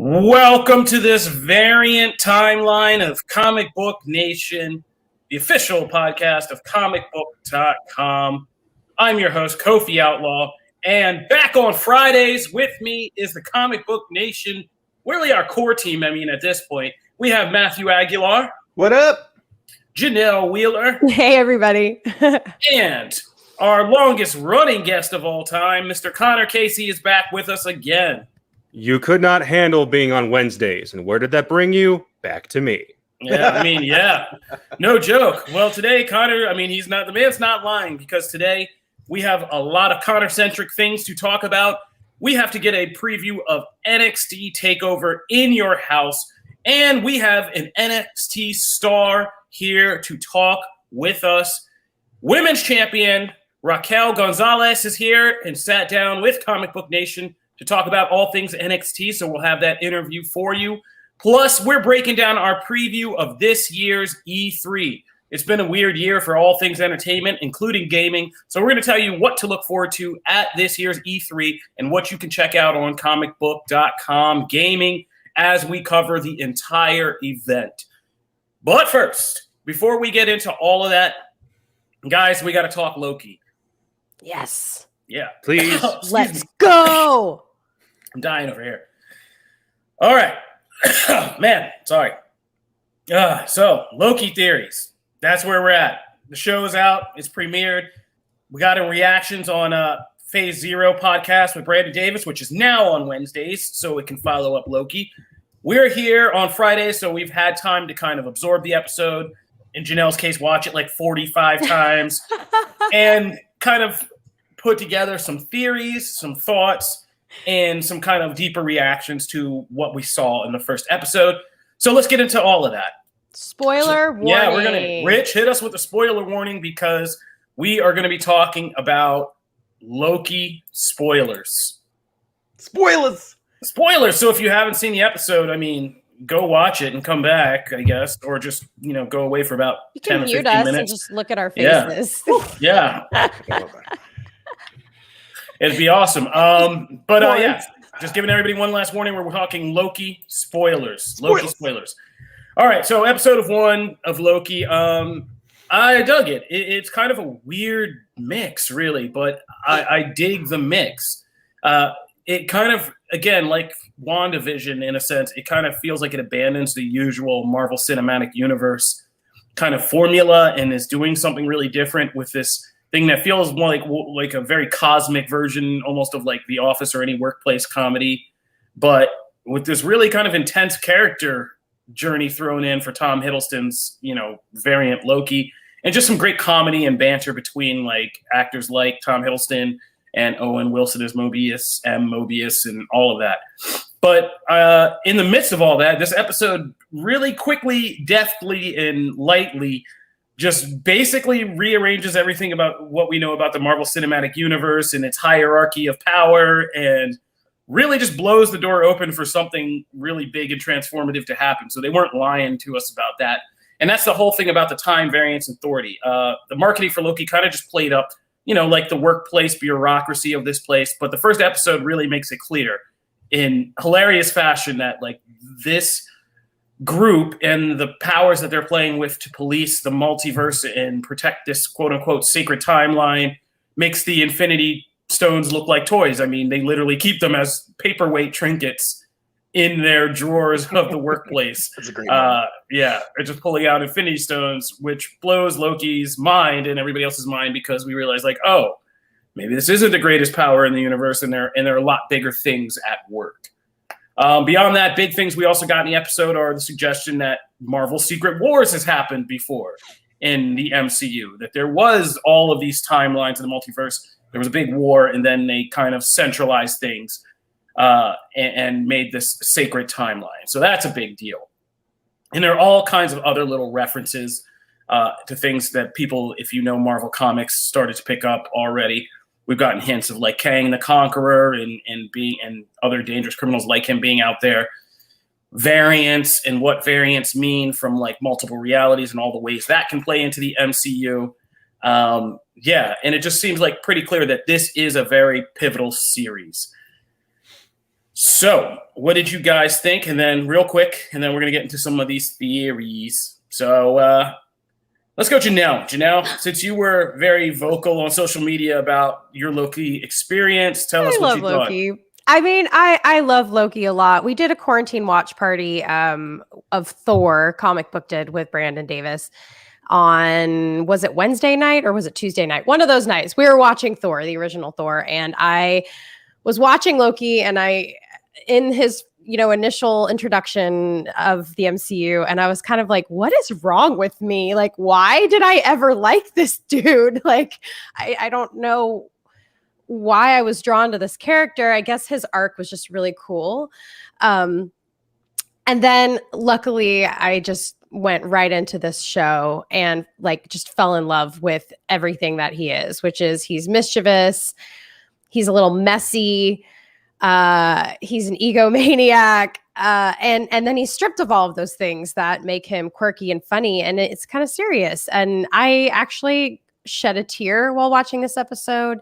Welcome to this variant timeline of Comic Book Nation, the official podcast of Comicbook.com. I'm your host, Kofi Outlaw, and back on Fridays with me is the Comic Book Nation, really our core team. At this point, we have Matthew Aguilar. What up? Janelle Wheeler. Hey, everybody. And our longest running guest of all time, Mr. Connor Casey, is back with us again. You could not handle being on Wednesdays. And where did that bring you? Back to me. Yeah. No joke. Well, today, Connor, the man's not lying, because today we have a lot of Connor-centric things to talk about. We have to get a preview of NXT TakeOver in your house. And we have an NXT star here to talk with us. Women's champion Raquel Gonzalez is here and sat down with Comic Book Nation to talk about all things NXT, so we'll have that interview for you. Plus, we're breaking down our preview of this year's E3. It's been a weird year for all things entertainment, including gaming, so we're going to tell you what to look forward to at this year's E3 and what you can check out on Comicbook.com gaming as we cover the entire event. But first, before we get into all of that, guys, we got to talk Loki. Yes. Yeah. Please. Let's go. I'm dying over here. All right. Man, sorry. So, Loki Theories. That's where we're at. The show's out. It's premiered. We got in reactions on Phase Zero podcast with Brandon Davis, which is now on Wednesdays, so it can follow up Loki. We're here on Fridays, so we've had time to kind of absorb the episode. In Janelle's case, watch it like 45 times and kind of put together some theories, some thoughts, and some kind of deeper reactions to what we saw in the first episode. So let's get into all of that. Spoiler warning. Yeah, we're going to, Rich, hit us with a spoiler warning, because we are going to be talking about Loki spoilers. Spoilers. So if you haven't seen the episode, go watch it and come back, I guess, or just, go away for about 10 or 15 minutes. You can mute us and just look at our faces. Yeah. It'd be awesome. Just giving everybody one last warning. We're talking Loki spoilers. Loki spoilers. All right, so episode 1 of Loki. I dug it. It's kind of a weird mix, really, but I dig the mix. It kind of, again, like WandaVision in a sense, it kind of feels like it abandons the usual Marvel Cinematic Universe kind of formula and is doing something really different with this thing that feels more like a very cosmic version, almost of like The Office or any workplace comedy, but with this really kind of intense character journey thrown in for Tom Hiddleston's, variant Loki, and just some great comedy and banter between like actors like Tom Hiddleston and Owen Wilson as Mobius, and all of that. But in the midst of all that, this episode really quickly, deftly, and lightly just basically rearranges everything about what we know about the Marvel Cinematic Universe and its hierarchy of power, and really just blows the door open for something really big and transformative to happen. So they weren't lying to us about that. And that's the whole thing about the time variance authority. The marketing for Loki kind of just played up, like the workplace bureaucracy of this place. But the first episode really makes it clear in hilarious fashion that like this group and the powers that they're playing with to police the multiverse and protect this quote unquote sacred timeline makes the Infinity Stones look like toys. They literally keep them as paperweight trinkets in their drawers of the workplace. That's a great they're just pulling out Infinity Stones, which blows Loki's mind and everybody else's mind, because we realize like, oh, maybe this isn't the greatest power in the universe, and there are a lot bigger things at work. Beyond that, big things we also got in the episode are the suggestion that Marvel Secret Wars has happened before in the MCU, that there was all of these timelines in the multiverse. There was a big war, and then they kind of centralized things and made this sacred timeline. So that's a big deal. And there are all kinds of other little references to things that people, if you know Marvel Comics, started to pick up already. We've gotten hints of like Kang the Conqueror and other dangerous criminals like him being out there. Variants and what variants mean from like multiple realities and all the ways that can play into the MCU. And it just seems like pretty clear that this is a very pivotal series. So, what did you guys think? And then real quick, and then we're going to get into some of these theories. So, let's go, Janelle. Janelle, since you were very vocal on social media about your Loki experience, tell us what you thought. Loki. I mean, I love Loki a lot. We did a quarantine watch party of Thor, Comic Book did with Brandon Davis on, was it Wednesday night or was it Tuesday night? One of those nights. We were watching Thor, the original Thor, and I was watching Loki, and in his initial introduction of the MCU, and I was kind of like, what is wrong with me? Like, why did I ever like this dude? Like, I don't know why I was drawn to this character. I guess his arc was just really cool. And then luckily I just went right into this show and like just fell in love with everything that he is, which is he's mischievous. He's a little messy. He's an egomaniac. And then he's stripped of all of those things that make him quirky and funny. And it's kind of serious. And I actually shed a tear while watching this episode.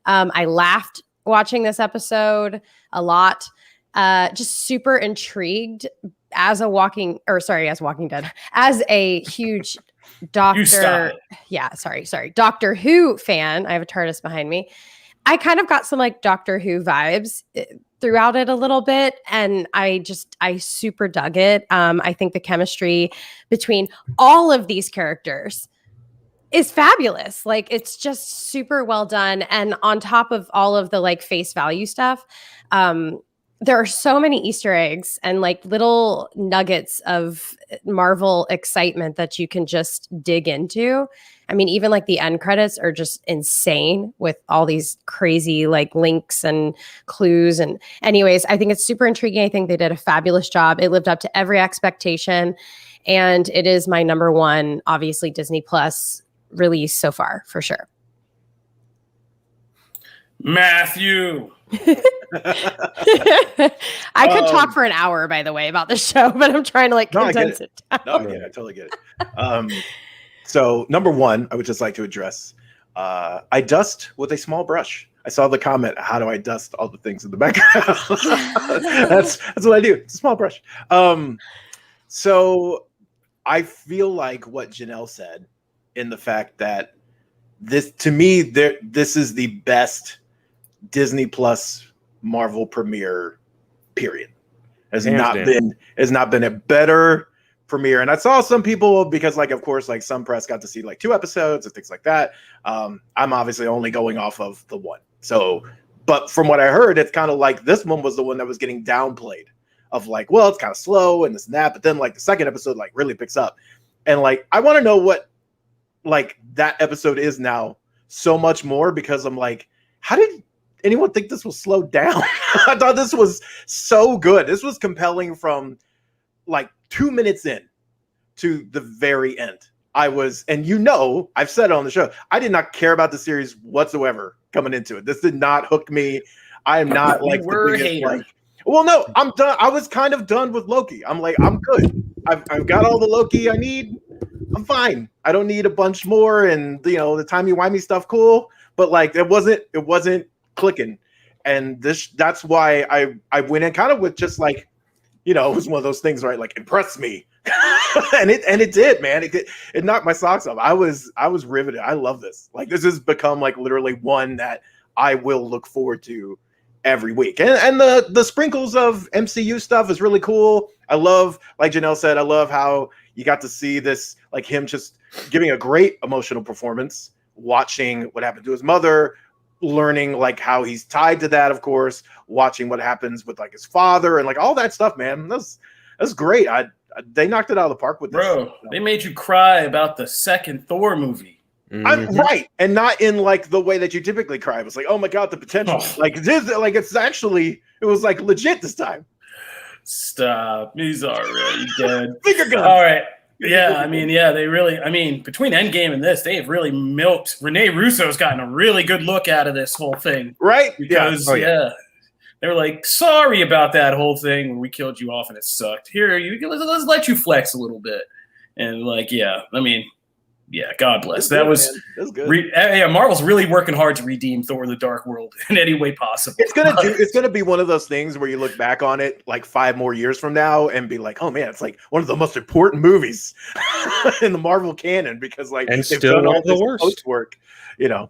I laughed watching this episode a lot. Just super intrigued as Walking Dead, as a huge Doctor Who fan. I have a TARDIS behind me. I kind of got some like Doctor Who vibes throughout it a little bit. And I super dug it. I think the chemistry between all of these characters is fabulous. Like, it's just super well done. And on top of all of the like face value stuff, there are so many Easter eggs and like little nuggets of Marvel excitement that you can just dig into. I mean, even like the end credits are just insane with all these crazy like links and clues. And anyways, I think it's super intriguing. I think they did a fabulous job. It lived up to every expectation. And it is my number one, obviously, Disney Plus release so far, for sure. Matthew. I could talk for an hour, by the way, about the show, but I'm trying to like condense it down. No, I totally get it. So number one, I would just like to address, I dust with a small brush. I saw the comment, how do I dust all the things in the background? that's what I do. It's a small brush. So I feel like what Janelle said, in the fact that this, to me, this is the best Disney Plus Marvel premiere, period. Has not been a better premiere. And I saw some people, because like, of course, like some press got to see like 2 episodes and things like that. I'm obviously only going off of the one. So, but from what I heard, it's kind of like this one was the one that was getting downplayed, of like, well, it's kind of slow and this and that. But then like the second episode like really picks up. And like, I want to know what like that episode is now so much more, because I'm like, how did anyone think this was slowed down? I thought this was so good. This was compelling from like 2 minutes in to the very end. And I've said it on the show, I did not care about the series whatsoever coming into it. This did not hook me. I am not like the biggest, like, well, no, I'm done. I was kind of done with Loki. I'm like, I'm good. I've got all the Loki I need. I'm fine. I don't need a bunch more. And the timey-wimey stuff, cool. But like, it wasn't clicking. And that's why I went in kind of with just like, it was one of those things, right? Like, impress me. and it did, man. It knocked my socks off. I was riveted. I love this. Like, this has become like literally one that I will look forward to every week. And the sprinkles of MCU stuff is really cool. I love, like Janelle said, I love how you got to see this, like him just giving a great emotional performance, watching what happened to his mother, learning like how he's tied to that, of course, watching what happens with like his father and like all that stuff, man. That's great. They knocked it out of the park with this. Bro, they made you cry about the second Thor movie. I'm right. And not in like the way that you typically cry. It was like, oh my God, the potential. Like it was like legit this time. Stop. He's already dead. Finger gun. All right. Yeah, between Endgame and this, they have really milked. Rene Russo's gotten a really good look out of this whole thing. Right? Because, they were like, sorry about that whole thing when we killed you off and it sucked. Here, let's let you flex a little bit. And like, Yeah, God bless. That was good. Marvel's really working hard to redeem Thor: The Dark World in any way possible. It's gonna be one of those things where you look back on it like 5 more years from now and be like, oh man, it's like one of the most important movies in the Marvel canon because like and still one of the worst work. Man,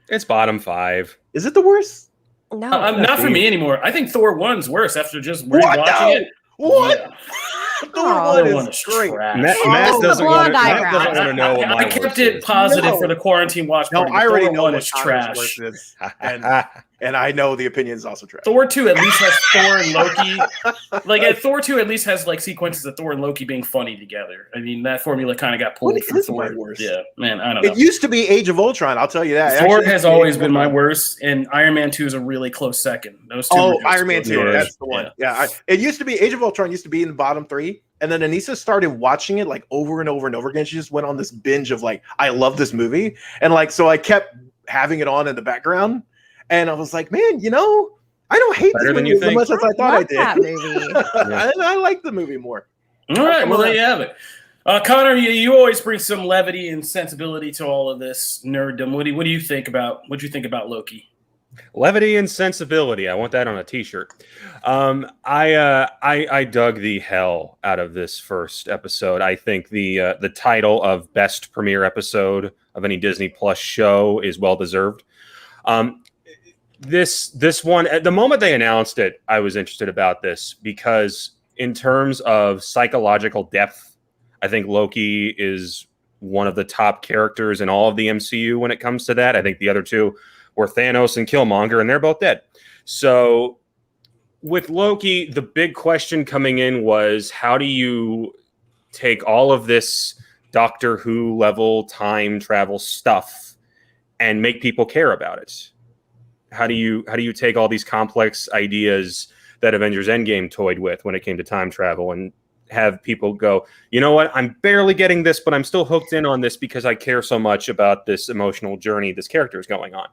it's bottom 5. Is it the worst? No, not for me anymore. I think Thor 1's worse after just rewatching it. What? Yeah. Thor 1 is great. Matt doesn't want to know what I kept it positive for the quarantine watch party. I already Thor know 1 what is trash. And I know the opinion is also trash. Thor 2 at least has Thor and Loki. Like Thor 2 at least has like sequences of Thor and Loki being funny together. I mean, that formula kind of got pulled from Thor. Yeah, man, I don't know. It used to be Age of Ultron, I'll tell you that. Thor has always been my worst, and Iron Man 2 is a really close second. Those two. Oh, Iron Man 2, that's the one. Yeah, it used to be Age of Ultron used to be in the bottom 3. And then Anissa started watching it like over and over and over again. She just went on this binge of like, I love this movie. And like, so I kept having it on in the background. And I was like, man, I don't hate this movie as much as I thought I did. That movie. I like the movie more. All right, well, there you have it. Connor, you always bring some levity and sensibility to all of this nerddom. What do you think about Loki? Levity and sensibility. I want that on a T-shirt. I dug the hell out of this first episode. I think the title of best premiere episode of any Disney Plus show is well deserved. This one, at the moment they announced it, I was interested about this because in terms of psychological depth, I think Loki is one of the top characters in all of the MCU when it comes to that. I think the other two were Thanos and Killmonger, and they're both dead. So with Loki, the big question coming in was, how do you take all of this Doctor Who level time travel stuff and make people care about it? How do you take all these complex ideas that Avengers Endgame toyed with when it came to time travel and have people go, you know what, I'm barely getting this, but I'm still hooked in on this because I care so much about this emotional journey this character is going on.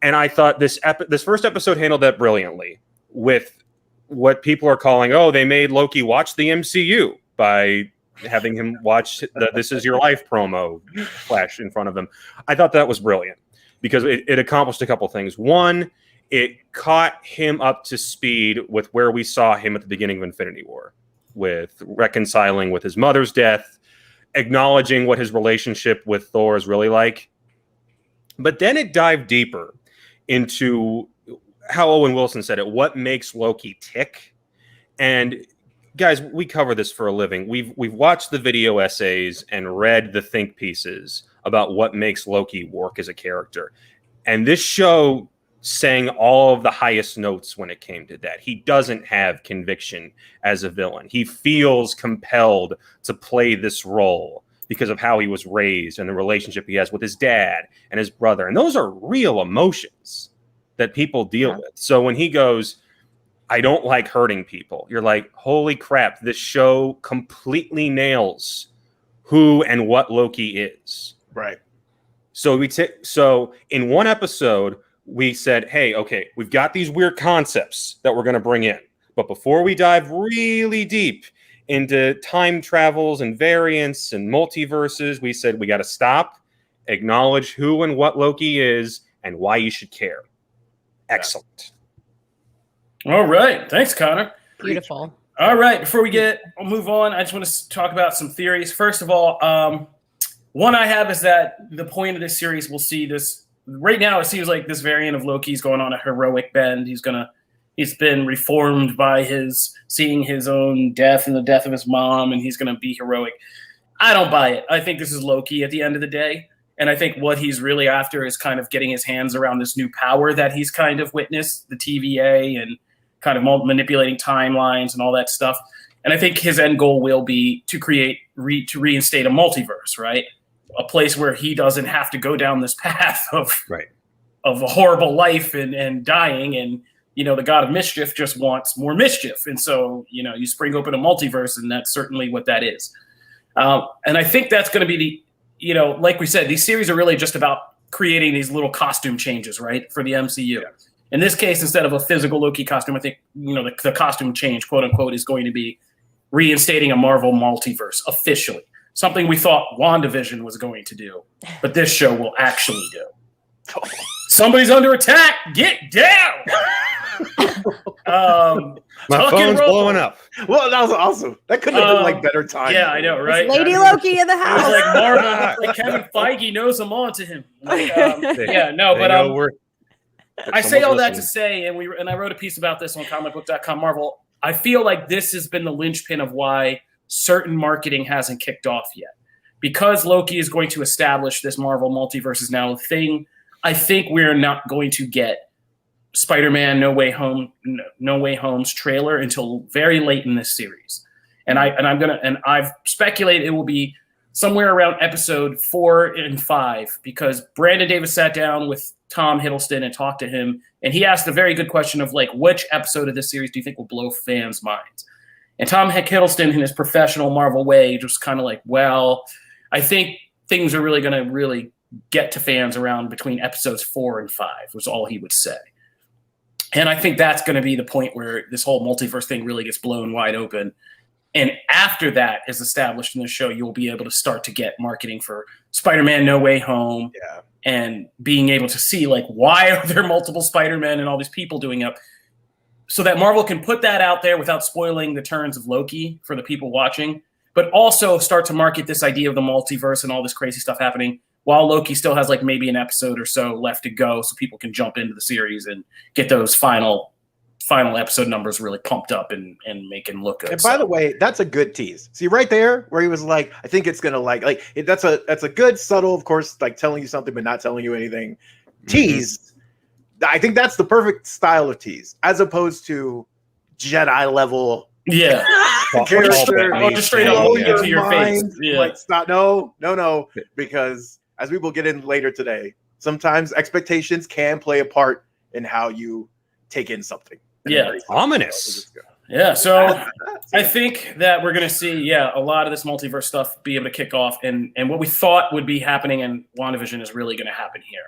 And I thought this first episode handled that brilliantly with what people are calling, they made Loki watch the MCU by having him watch the This Is Your Life promo flash in front of him. I thought that was brilliant because it accomplished a couple things. One, it caught him up to speed with where we saw him at the beginning of Infinity War, with reconciling with his mother's death, acknowledging what his relationship with Thor is really like. But then it dived deeper into how Owen Wilson said it, what makes Loki tick. And guys, we cover this for a living. We've watched the video essays and read the think pieces about what makes Loki work as a character. And this show sang all of the highest notes when it came to that. He doesn't have conviction as a villain. He feels compelled to play this role because of how he was raised and the relationship he has with his dad and his brother. And those are real emotions that people deal with. So when he goes, I don't like hurting people, you're like, holy crap, this show completely nails who and what Loki is. Right. So so in one episode, we said, hey, okay, we've got these weird concepts that we're going to bring in. But before we dive really deep into time travels and variants and multiverses, we said we got to stop, acknowledge who and what Loki is and why you should care. Excellent. All right. Thanks, Connor. Beautiful. All right. Before we move on, I just want to talk about some theories. First of all, one I have is that the point of this series, we'll see this. Right now, it seems like this variant of Loki is going on a heroic bend. He's been reformed by seeing his own death and the death of his mom, and he's going to be heroic. I don't buy it. I think this is Loki at the end of the day. And I think what he's really after is kind of getting his hands around this new power that he's kind of witnessed, the TVA, and kind of manipulating timelines and all that stuff. And I think his end goal will be to reinstate a multiverse, right? A place where he doesn't have to go down this path of a horrible life and dying. And, the god of mischief just wants more mischief. And so, you spring open a multiverse, and that's certainly what that is. And I think that's going to be like we said, these series are really just about creating these little costume changes, right, for the MCU. Yeah. In this case, instead of a physical Loki costume, I think, the costume change, quote unquote, is going to be reinstating a Marvel multiverse officially. something we thought WandaVision was going to do, but this show will actually do. Somebody's under attack. Get down. My phone's blowing up. Well, that was awesome. That couldn't have been like better time. Yeah, I know, right? Lady Loki in the It was house. like Marvel, like Kevin Feige knows I'm on to him. Like, I say all that to say, and I wrote a piece about this on Comicbook.com. Marvel, I feel like this has been the linchpin of why certain marketing hasn't kicked off yet, because Loki is going to establish this Marvel multiverse is now a thing. I think we're not going to get Spider-Man No Way Home's trailer until very late in this series, and I've speculated it will be somewhere around episode 4 and 5, because Brandon Davis sat down with Tom Hiddleston and talked to him, and he asked a very good question of like, which episode of this series do you think will blow fans' minds? And Tom Hiddleston, in his professional Marvel way, just kind of like, well, I think things are really going to get to fans around between episodes 4 and 5, was all he would say. And I think that's going to be the point where this whole multiverse thing really gets blown wide open. And after that is established in the show, you'll be able to start to get marketing for Spider-Man No Way Home, and being able to see like, why are there multiple Spider-Men and all these people doing it, so that Marvel can put that out there without spoiling the turns of Loki for the people watching, but also start to market this idea of the multiverse and all this crazy stuff happening while Loki still has like maybe an episode or so left to go, so people can jump into the series and get those final episode numbers really pumped up and make him look good. And by the way, that's a good tease. See right there where he was like, I think it's gonna that's a good subtle, of course, like telling you something but not telling you anything. Tease. I think that's the perfect style of tease, as opposed to Jedi level. Yeah. Character, just straight up into your face. Yeah. Like, stop. No, because as we will get in later today, sometimes expectations can play a part in how you take in something. Yeah. Ominous. Yeah. So I think that we're going to see, a lot of this multiverse stuff be able to kick off. And what we thought would be happening in WandaVision is really going to happen here.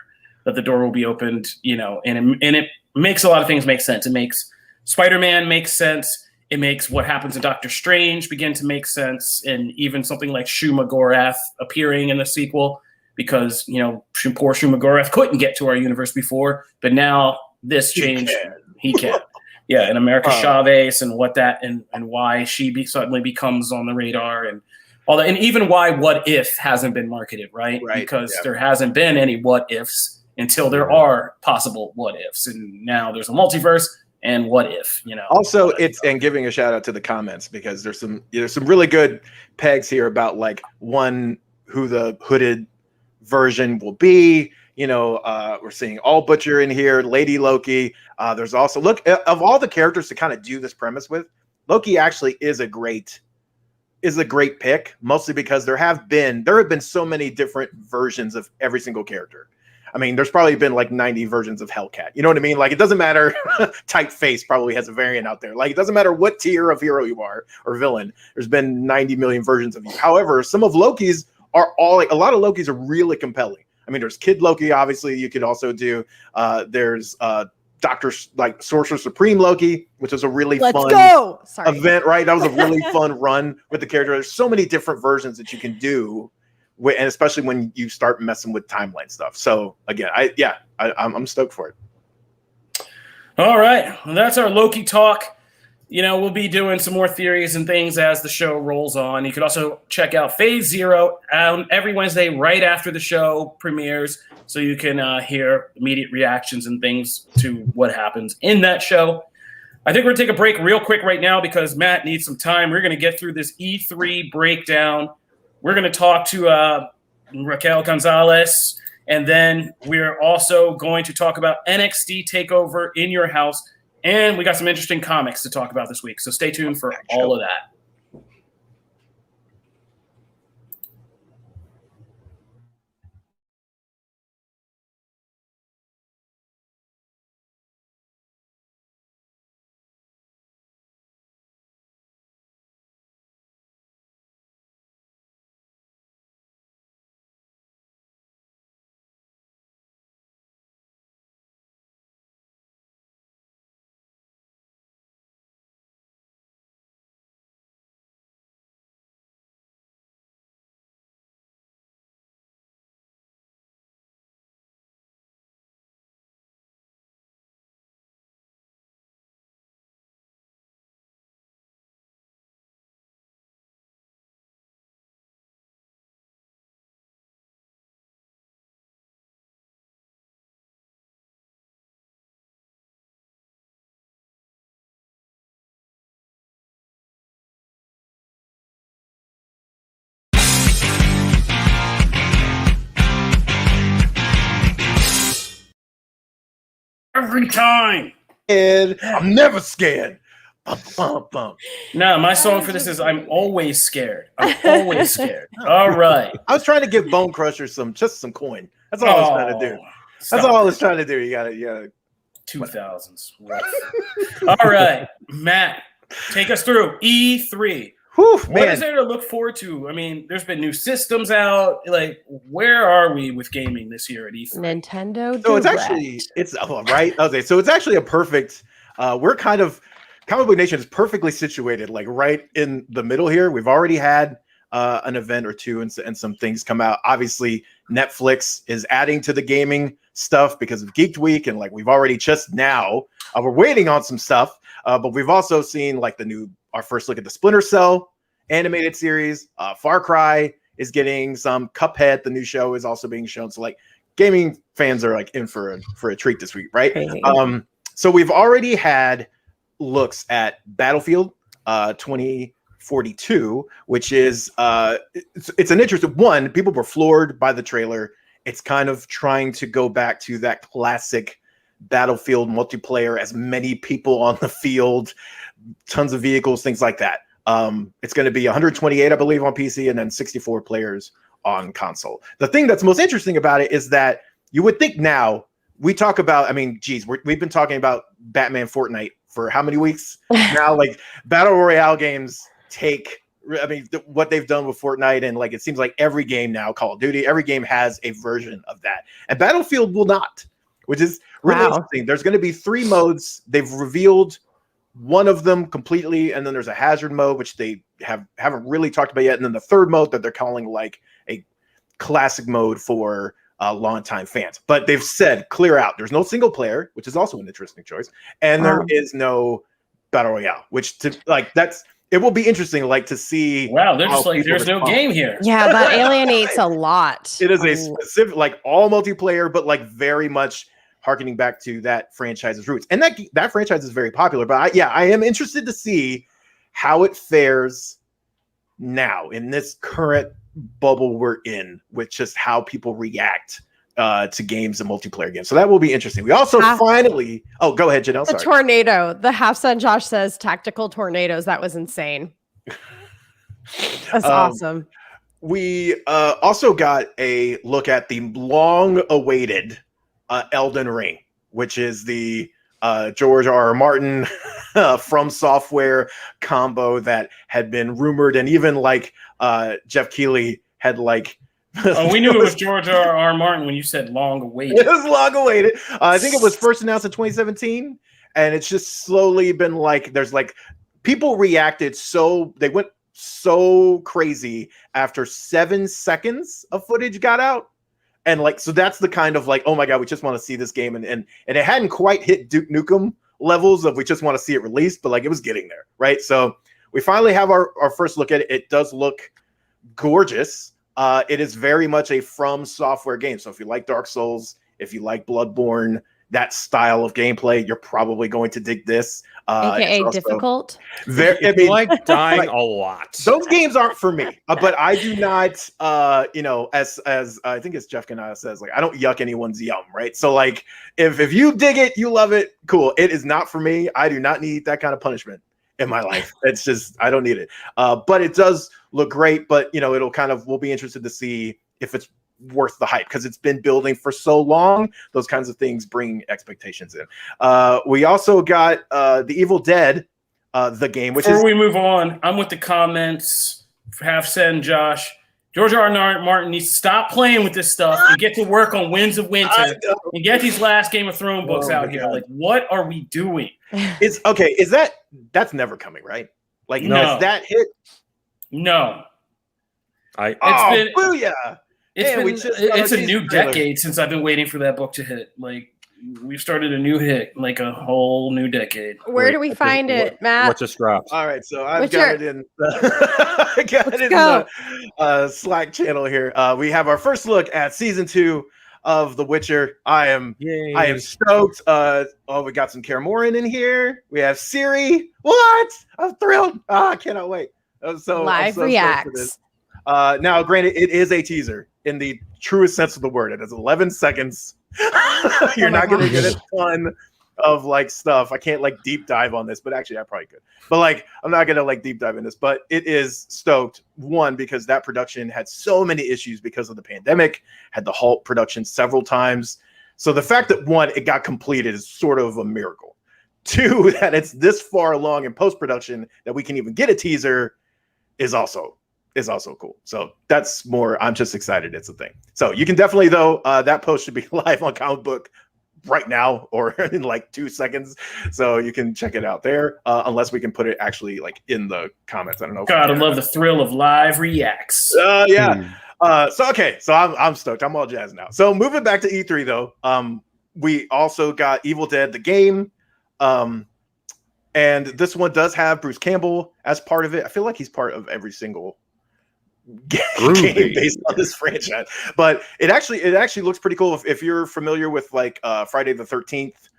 That the door will be opened, and it makes a lot of things make sense. It makes Spider-Man make sense. It makes what happens in Doctor Strange begin to make sense. And even something like Shuma-Gorath appearing in the sequel, because, poor Shuma-Gorath couldn't get to our universe before, but now this changed. He can. Yeah, and America Chavez and what that and why she suddenly becomes on the radar and all that. And even why What If hasn't been marketed, right? Because there hasn't been any what ifs until there are possible what ifs. And now there's a multiverse and what if, Also, and giving a shout out to the comments, because there's some really good pegs here about like who the hooded version will be. We're seeing All Butcher in here, Lady Loki. There's also, look, of all the characters to kind of do this premise with, Loki actually is a great pick, mostly because there have been so many different versions of every single character. I mean, there's probably been like 90 versions of Hellcat. You know what I mean? Like, it doesn't matter. Tight Face probably has a variant out there. Like, it doesn't matter what tier of hero you are or villain. There's been 90 million versions of you. However, some of Loki's are all, like, a lot of Loki's are really compelling. I mean, there's Kid Loki, obviously. You could also do, there's Sorcerer Supreme Loki, which was a really fun event, right? That was a really fun run with the character. There's so many different versions that you can do. And especially when you start messing with timeline stuff. So again, I'm stoked for it. All right, well, that's our Loki talk. We'll be doing some more theories and things as the show rolls on. You can also check out Phase Zero every Wednesday right after the show premieres, so you can hear immediate reactions and things to what happens in that show. I think we're going to take a break real quick right now because Matt needs some time. We're going to get through this E3 breakdown. We're going to talk to Raquel Gonzalez, and then we're also going to talk about NXT TakeOver in your house, and we got some interesting comics to talk about this week. So stay tuned for all of that. Every time. And I'm never scared. Bum, bum, bum. No, my song for this is I'm always scared. I'm always scared. All right. I was trying to give Bone Crusher some coin. That's all I was trying to do. That's all I was trying to do. You gotta 2000s. All right, Matt, take us through E3. Whew, What man. is there to look forward to? I mean, there's been new systems out. Like, where are we with gaming this year at E3? Nintendo. So Direct. it's right. Okay, so it's actually a perfect. We're kind of Comic Book Nation is perfectly situated, like right in the middle here. We've already had an event or two and some things come out. Obviously, Netflix is adding to the gaming stuff because of Geek Week, and like we've already just now we're waiting on some stuff, but we've also seen like our first look at the Splinter Cell animated series. Far Cry is getting some. Cuphead, the new show, is also being shown. So like gaming fans are like in for a treat this week, right? Crazy. So we've already had looks at Battlefield 2042, which is it's an interesting one. People were floored by the trailer. It's kind of trying to go back to that classic Battlefield multiplayer, as many people on the field, tons of vehicles, things like that. It's going to be 128, I believe, on PC, and then 64 players on console. The thing that's most interesting about it is that you would think now we talk about, I mean, geez, we've been talking about Batman Fortnite for how many weeks now? Like Battle Royale games what they've done with Fortnite, and like it seems like every game now, Call of Duty, every game has a version of that. And Battlefield will not, which is really interesting. There's going to be 3 modes. They've revealed one of them completely, and then there's a hazard mode, which they haven't really talked about yet. And then the third mode that they're calling like a classic mode for longtime fans. But they've said clear out. There's no single player, which is also an interesting choice, and there is no Battle Royale, which it will be interesting, like to see. Wow, they're just like, there's no game here. Yeah, that alienates a lot. It is a specific, like all multiplayer, but like very much harkening back to that franchise's roots. And that franchise is very popular. But I am interested to see how it fares now in this current bubble we're in, with just how people react to games and multiplayer games. So that will be interesting. We also finally, go ahead, Janelle. The tornado. The half son Josh says tactical tornadoes. That was insane. That's awesome. We also got a look at the long-awaited Elden Ring, which is the George R.R. Martin From Software combo that had been rumored, and even like Jeff Keighley had like. We knew it was George R.R. Martin when you said long awaited. It was long awaited. I think it was first announced in 2017, and it's just slowly been like there's like people reacted they went so crazy after 7 seconds of footage got out. And like, so that's the kind of like, oh my God, we just want to see this game. And it hadn't quite hit Duke Nukem levels of we just want to see it released, but like it was getting there, right? So we finally have our first look at it. It does look gorgeous. It is very much a From Software game. So if you like Dark Souls, if you like Bloodborne, that style of gameplay, you're probably going to dig this. AKA difficult. Like dying a lot. Those games aren't for me, but I do not, as I think it's Jeff Kanata says, like I don't yuck anyone's yum, right? So like if you dig it, you love it, cool. It is not for me. I do not need that kind of punishment in my life. It's just I don't need it. But it does look great. But we'll be interested to see if it's worth the hype, because it's been building for so long. Those kinds of things bring expectations in. We also got The Evil Dead, the game, Before we move on, I'm with the comments. Half send Josh. George R.R. Martin needs to stop playing with this stuff and get to work on Winds of Winter and get these last Game of Thrones books out here. Like, what are we doing? That's never coming, right? Like, no. Is that hit? No. Booyah! It's a new decade since I've been waiting for that book to hit. Like, we've started a new hit, like a whole new decade. Where do we find it, Matt? What just dropped? All right, so I've got it in the Slack channel here. We have our first look at season 2 of The Witcher. I am stoked. We got some Kaer Morhen in here. We have Ciri. What? I'm thrilled. I cannot wait. Live reacts. Now, granted, it is a teaser in the truest sense of the word. It is 11 seconds You're not going to get a ton of like stuff. I can't like deep dive on this, but actually I probably could. But like I'm not going to like deep dive in this, but it is stoked. One, because that production had so many issues because of the pandemic, had to halt production several times. So the fact that one, it got completed is sort of a miracle. Two, that it's this far along in post-production that we can even get a teaser is also cool. So that's more, I'm just excited it's a thing. So you can definitely, though, that post should be live on Comic Book right now or in like 2 seconds. So you can check it out there, unless we can put it actually like in the comments. I don't know. God, I love the thrill of live reacts. Yeah. So I'm stoked. I'm all jazzed now. So moving back to E3 though, we also got Evil Dead the game. And this one does have Bruce Campbell as part of it. I feel like he's part of every single game based on this franchise. But it actually looks pretty cool if you're familiar with like Friday the 13th.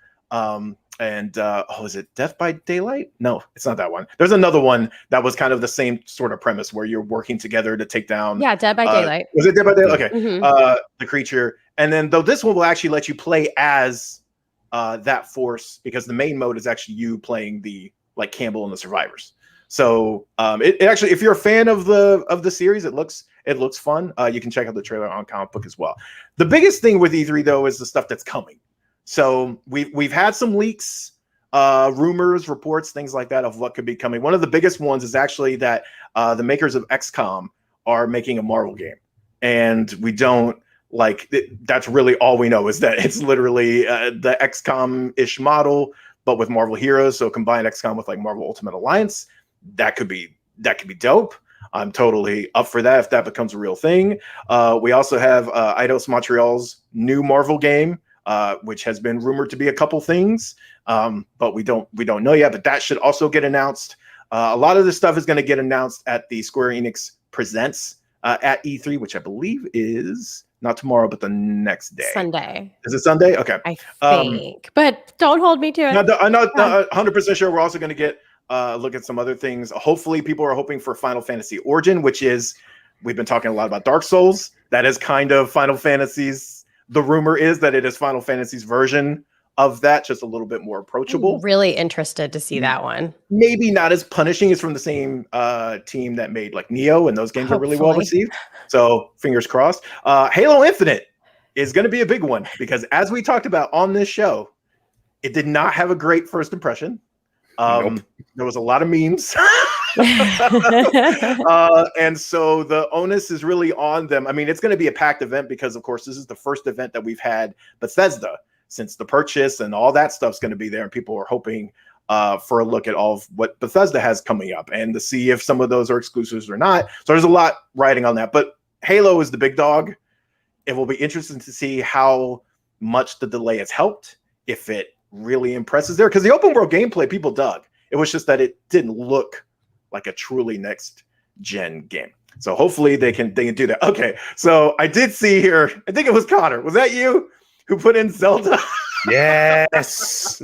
Is it Death by Daylight? No, it's not that one. There's another one that was kind of the same sort of premise where you're working together to take down. Yeah, Dead by Daylight. Was it Dead by Daylight? Okay. Mm-hmm. The creature. And then though this one will actually let you play as that force, because the main mode is actually you playing the like Campbell and the survivors. So it actually, if you're a fan of the series, it looks fun. You can check out the trailer on Comic Book as well. The biggest thing with E3 though is the stuff that's coming. So we've had some leaks, rumors, reports, things like that of what could be coming. One of the biggest ones is actually that the makers of XCOM are making a Marvel game, and we don't. Like that's really all we know is that it's literally the XCOM-ish model, but with Marvel heroes. So combine XCOM with like Marvel Ultimate Alliance. That could be dope. I'm totally up for that if that becomes a real thing. We also have Eidos Montreal's new Marvel game, which has been rumored to be a couple things, but we don't know yet. But that should also get announced. A lot of this stuff is going to get announced at the Square Enix Presents at E3, which I believe is not tomorrow, but the next day. Sunday. Is it Sunday? Okay. I think. But don't hold me to it. I'm not 100% sure. We're also going to get look at some other things. Hopefully, people are hoping for Final Fantasy Origin, which is, we've been talking a lot about Dark Souls. That is kind of Final Fantasy's, the rumor is that it is Final Fantasy's version of that, just a little bit more approachable. I'm really interested to see that one. Maybe not as punishing. It's from the same team that made like Neo, and those games are really well received. So fingers crossed. Halo Infinite is going to be a big one because, as we talked about on this show, it did not have a great first impression. Nope. There was a lot of memes. And so the onus is really on them. I mean, it's going to be a packed event because, of course, this is the first event that we've had Bethesda since the purchase, and all that stuff's going to be there. And people are hoping for a look at all of what Bethesda has coming up and to see if some of those are exclusives or not. So there's a lot riding on that. But Halo is the big dog. It will be interesting to see how much the delay has helped, if it really impresses there. Because the open world gameplay people dug. It was just that it didn't look like a truly next gen game. So hopefully they can do that. Okay, so I did see here, I think it was Connor. Was that you who put in Zelda? Yes.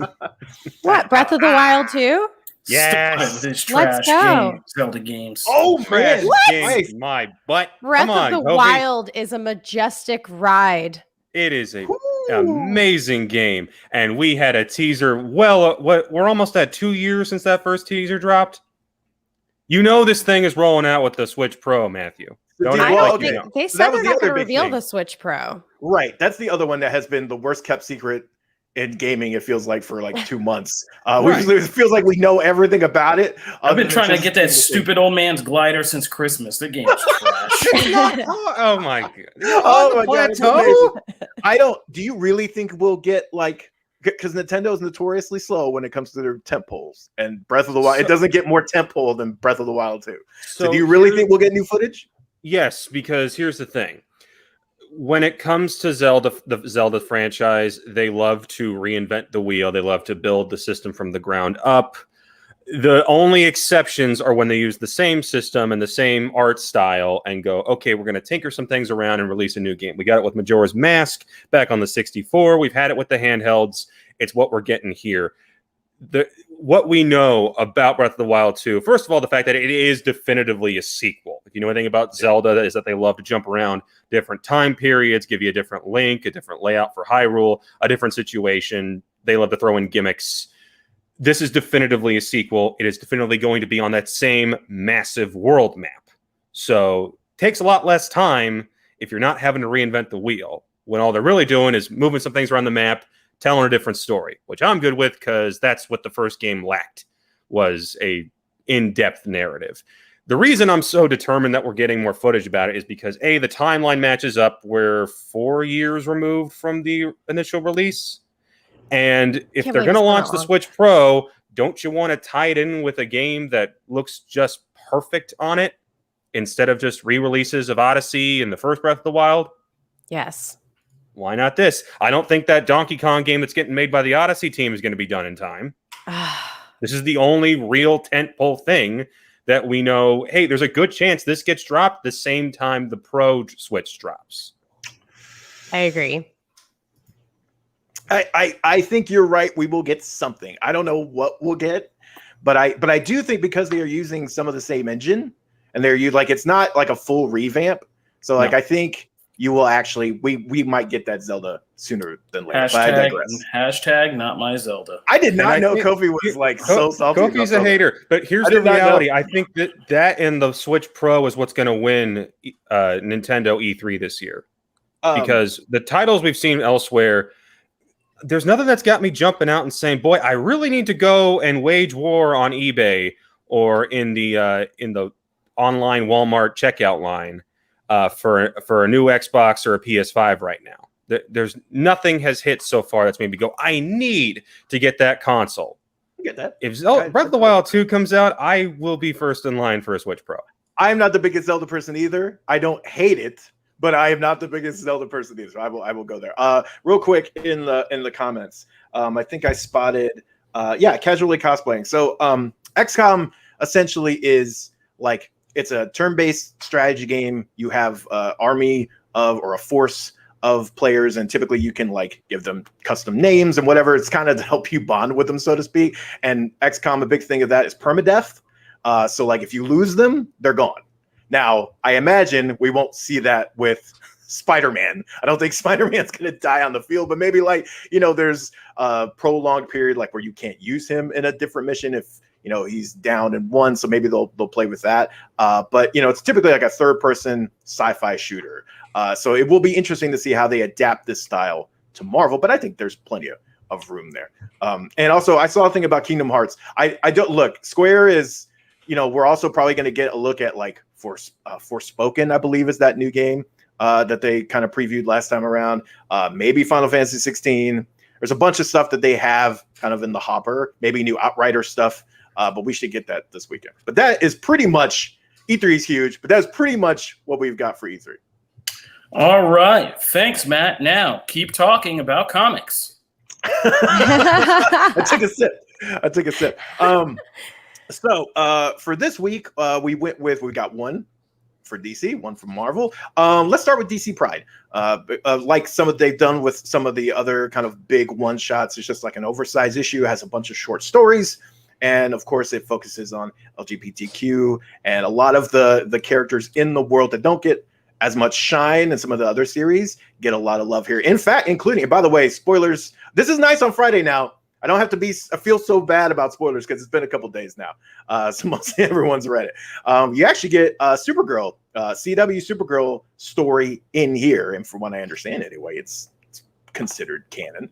What, Breath of the Wild 2? Yes. This trash Let's go. game, Zelda games. Oh man, Games, my butt. Breath Come on, of the Kobe. Wild is a majestic ride. It is a amazing game, and we had a teaser. Well, we're almost at 2 years since that first teaser dropped. You know this thing is rolling out with the Switch Pro, Matthew. Don't I act don't like you think know. they So said that was they're the not going other to big reveal thing. the Switch Pro. Right, that's the other one that has been the worst kept secret in gaming. It feels like for like 2 months. It feels like we know everything about it. I've been trying to get that stupid old man's glider since Christmas. The game's trash. Oh my god! Oh my god! it's Plateau? amazing. Do you really think we'll get like? Because Nintendo is notoriously slow when it comes to their temp poles, and Breath of the Wild, it doesn't get more temp pole than Breath of the Wild 2. So do you really think we'll get new footage? Yes, because here's the thing. When it comes to Zelda, the Zelda franchise, they love to reinvent the wheel. They love to build the system from the ground up. The only exceptions are when they use the same system and the same art style and go, okay, we're going to tinker some things around and release a new game. We got it with Majora's Mask back on the 64. We've had it with the handhelds. It's what we're getting here. what we know about Breath of the Wild 2, first of all, the fact that it is definitively a sequel. If you know anything about Zelda, is that they love to jump around different time periods, give you a different Link, a different layout for Hyrule, a different situation. They love to throw in gimmicks. This is definitively a sequel. It is definitively going to be on that same massive world map. So it takes a lot less time if you're not having to reinvent the wheel, when all they're really doing is moving some things around the map, telling a different story, which I'm good with because that's what the first game lacked, was a in-depth narrative. The reason I'm so determined that we're getting more footage about it is because, A, the timeline matches up. We're 4 years removed from the initial release. And if they're going to launch the Switch Pro, don't you want to tie it in with a game that looks just perfect on it instead of just re-releases of Odyssey and the first Breath of the Wild? Yes. Why not this? I don't think that Donkey Kong game that's getting made by the Odyssey team is going to be done in time. This is the only real tentpole thing that we know. Hey, there's a good chance this gets dropped the same time the Pro Switch drops. I agree. I think you're right. We will get something. I don't know what we'll get, but I do think because they are using some of the same engine and they're it's not like a full revamp. So I think you will actually, we might get that Zelda sooner than later. Hashtag not my Zelda. I did not know Kofi was so salty. Kofi's a hater, but here's the reality. I think that and the Switch Pro is what's going to win Nintendo E3 this year. Because the titles we've seen elsewhere, there's nothing that's got me jumping out and saying, boy, I really need to go and wage war on eBay or in the online Walmart checkout line for a new Xbox or a PS5 right now. There's nothing has hit so far that's made me go, I need to get that console. I get that. If Breath of the Wild 2 comes out, I will be first in line for a Switch Pro. I'm not the biggest Zelda person either. I don't hate it, but I am not the biggest Zelda person either. So I will go there. Real quick in the comments. I think I spotted casually cosplaying. So XCOM essentially is like, it's a turn-based strategy game. You have an army of or a force of players, and typically you can give them custom names and whatever. It's kind of to help you bond with them, so to speak. And XCOM, a big thing of that is permadeath. So if you lose them, they're gone. Now, I imagine we won't see that with Spider-Man. I don't think Spider-Man's going to die on the field, but maybe there's a prolonged period where you can't use him in a different mission if he's down in one, so maybe they'll play with that. But it's typically a third-person sci-fi shooter. So it will be interesting to see how they adapt this style to Marvel. But I think there's plenty of room there. And also, I saw a thing about Kingdom Hearts. I don't look. Square is, we're also probably going to get a look at Forspoken, I believe, is that new game that they kind of previewed last time around. Maybe Final Fantasy 16. There's a bunch of stuff that they have kind of in the hopper. Maybe new Outrider stuff. But we should get that this weekend. But that is pretty much, E3 is huge, but that's pretty much what we've got for E3. All right. Thanks, Matt. Now, keep talking about comics. I took a sip. So for this week, we got one for DC, one for Marvel. Let's start with DC Pride. Like they've done with some of the other kind of big one-shots. It's just like an oversized issue. It has a bunch of short stories. And of course, it focuses on LGBTQ and a lot of the characters in the world that don't get as much shine in some of the other series get a lot of love here. In fact, including, by the way, spoilers. This is nice on Friday now. I don't have to I feel so bad about spoilers because it's been a couple days now. So mostly everyone's read it. You actually get Supergirl, CW Supergirl story in here. And from what I understand anyway, it's considered canon.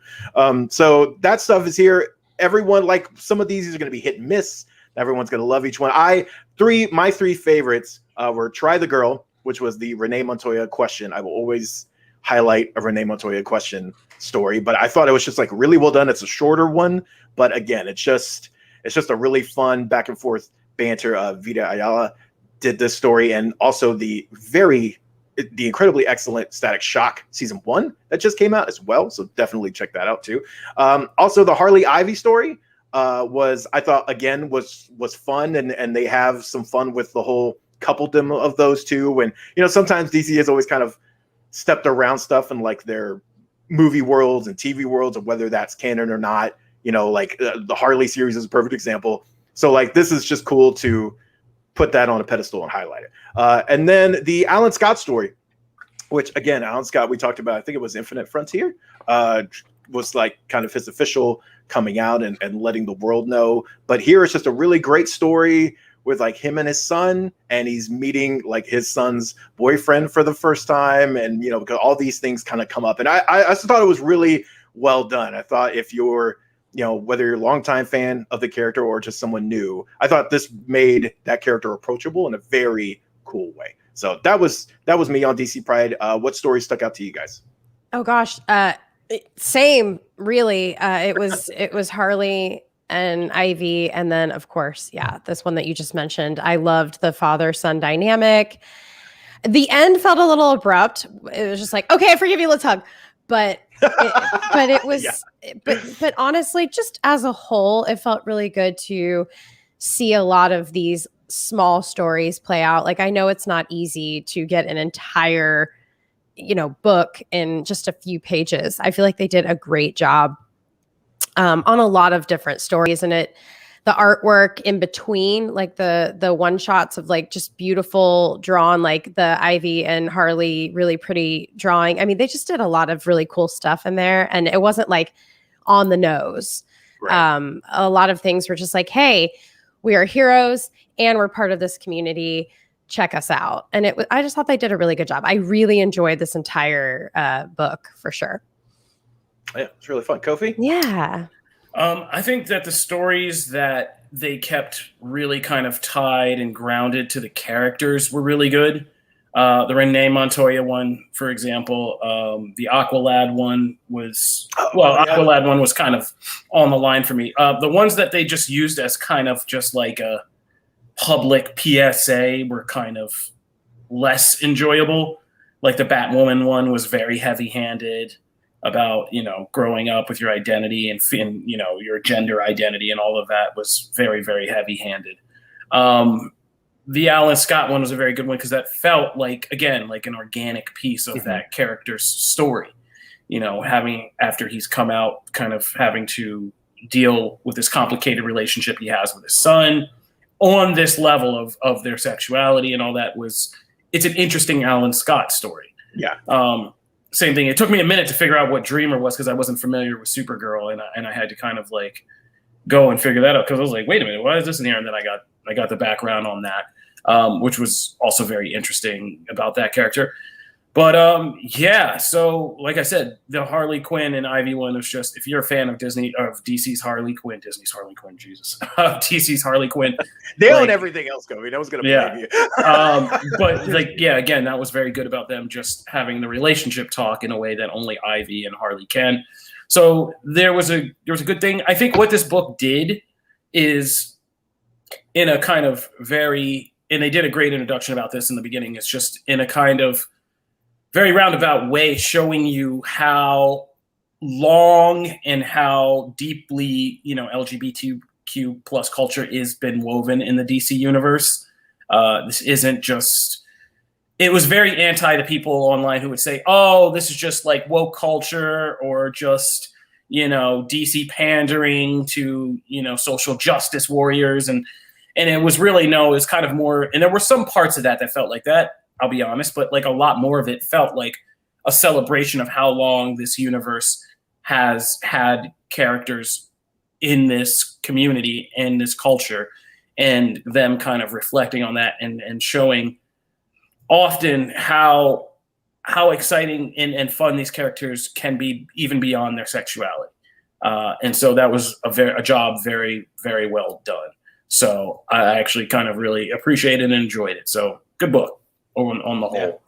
So that stuff is here. Everyone, some of these are going to be hit and miss. Everyone's going to love each one. My three favorites were Try the Girl, which was the Renee Montoya question. I will always highlight a Renee Montoya question story, but I thought it was just really well done. It's a shorter one, but again, it's just a really fun back and forth banter. Vita Ayala did this story, and also the incredibly excellent Static Shock season 1 that just came out as well. So definitely check that out too. Also the Harley Ivy story I thought again was fun, and they have some fun with the whole coupledom of those two. When, sometimes DC has always kind of stepped around stuff in their movie worlds and TV worlds, of whether that's canon or not. like the Harley series is a perfect example. So like this is just cool to put that on a pedestal and highlight it. And then the Alan Scott story, which again, Alan Scott, we talked about, I think it was Infinite Frontier, was like kind of his official coming out and letting the world know. But here it's just a really great story with like him and his son, and he's meeting like his son's boyfriend for the first time. And, because all these things kind of come up. And I just thought it was really well done. I thought if you're, whether you're a longtime fan of the character or just someone new, I thought this made that character approachable in a very cool way. So that was me on DC Pride. What story stuck out to you guys? Oh gosh, same really. It was Harley and Ivy, and then of course, this one that you just mentioned. I loved the father-son dynamic. The end felt a little abrupt. It was just like, okay, I forgive you, let's hug. But it was, but honestly, just as a whole, it felt really good to see a lot of these small stories play out. Like, I know it's not easy to get an entire, book in just a few pages. I feel like they did a great job on a lot of different stories, and the artwork in between, like the one shots of like just beautiful drawn, like the Ivy and Harley, really pretty drawing. I mean, they just did a lot of really cool stuff in there, and it wasn't like on the nose. Right. A lot of things were just like, hey, we are heroes and we're part of this community. Check us out. And I just thought they did a really good job. I really enjoyed this entire book for sure. Yeah, it's really fun. Kofi? Yeah. I think that the stories that they kept really kind of tied and grounded to the characters were really good. The Renee Montoya one, for example, the Aqualad one was, Aqualad one was kind of on the line for me. The ones that they just used as kind of just like a public PSA were kind of less enjoyable. Like the Batwoman one was very heavy-handed about, growing up with your identity and your gender identity, and all of that was very, very heavy-handed. The Alan Scott one was a very good one because that felt like, again, like an organic piece of that character's story. After he's come out, kind of having to deal with this complicated relationship he has with his son on this level of their sexuality and all that it's an interesting Alan Scott story. Yeah. Same thing. It took me a minute to figure out what Dreamer was because I wasn't familiar with Supergirl, and I had to kind of like go and figure that out because I was like, wait a minute, why is this in here? And then I got the background on that, which was also very interesting about that character. But so like I said, the Harley Quinn and Ivy one was just, if you're a fan of DC's Harley Quinn, DC's Harley Quinn. They own everything else, Kobe. No one's gonna blame you. But again, that was very good about them just having the relationship talk in a way that only Ivy and Harley can. So there was a good thing. I think what this book did is, in a kind of and they did a great introduction about this in the beginning. It's just in a kind of very roundabout way, showing you how long and how deeply, LGBTQ plus culture has been woven in the DC universe. This isn't just, it was very anti the people online who would say, oh, this is just like woke culture or just, DC pandering to, social justice warriors. And it was really, it's kind of more, and there were some parts of that felt like that. I'll be honest, but like a lot more of it felt like a celebration of how long this universe has had characters in this community and this culture, and them kind of reflecting on that and showing often how exciting and fun these characters can be, even beyond their sexuality. And so that was a job very, very well done. So I actually kind of really appreciated and enjoyed it. So good book. On the whole,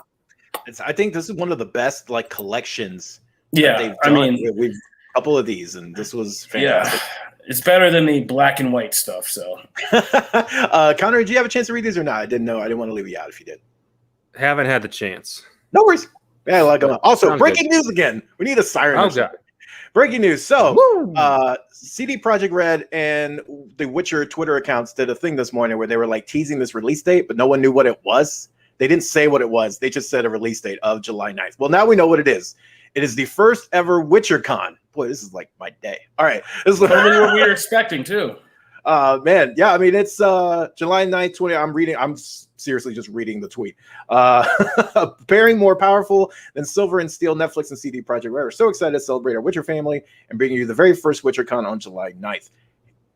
I think this is one of the best like collections. Yeah, they've done. We've a couple of these, and this was fantastic. Yeah, it's better than the black and white stuff. So, Connor, did you have a chance to read these or not? I didn't know. I didn't want to leave you out if you did. Haven't had the chance. No worries. Yeah, a lot going on. Also, Sounds breaking good. news again. We need a siren. Oh, God. Breaking news. So, CD Projekt Red and the Witcher Twitter accounts did a thing this morning where they were like teasing this release date, but no one knew what it was. They didn't say what it was. They just said a release date of July 9th. Well, now we know what it is. It is the first ever WitcherCon. Boy, this is like my day. All right. This is What we were expecting too. Man, yeah, I mean, it's July 9th, 20. I'm seriously just reading the tweet. Preparing more powerful than Silver and Steel, Netflix and CD Projekt Red are so excited to celebrate our Witcher family and bring you the very first WitcherCon on July 9th.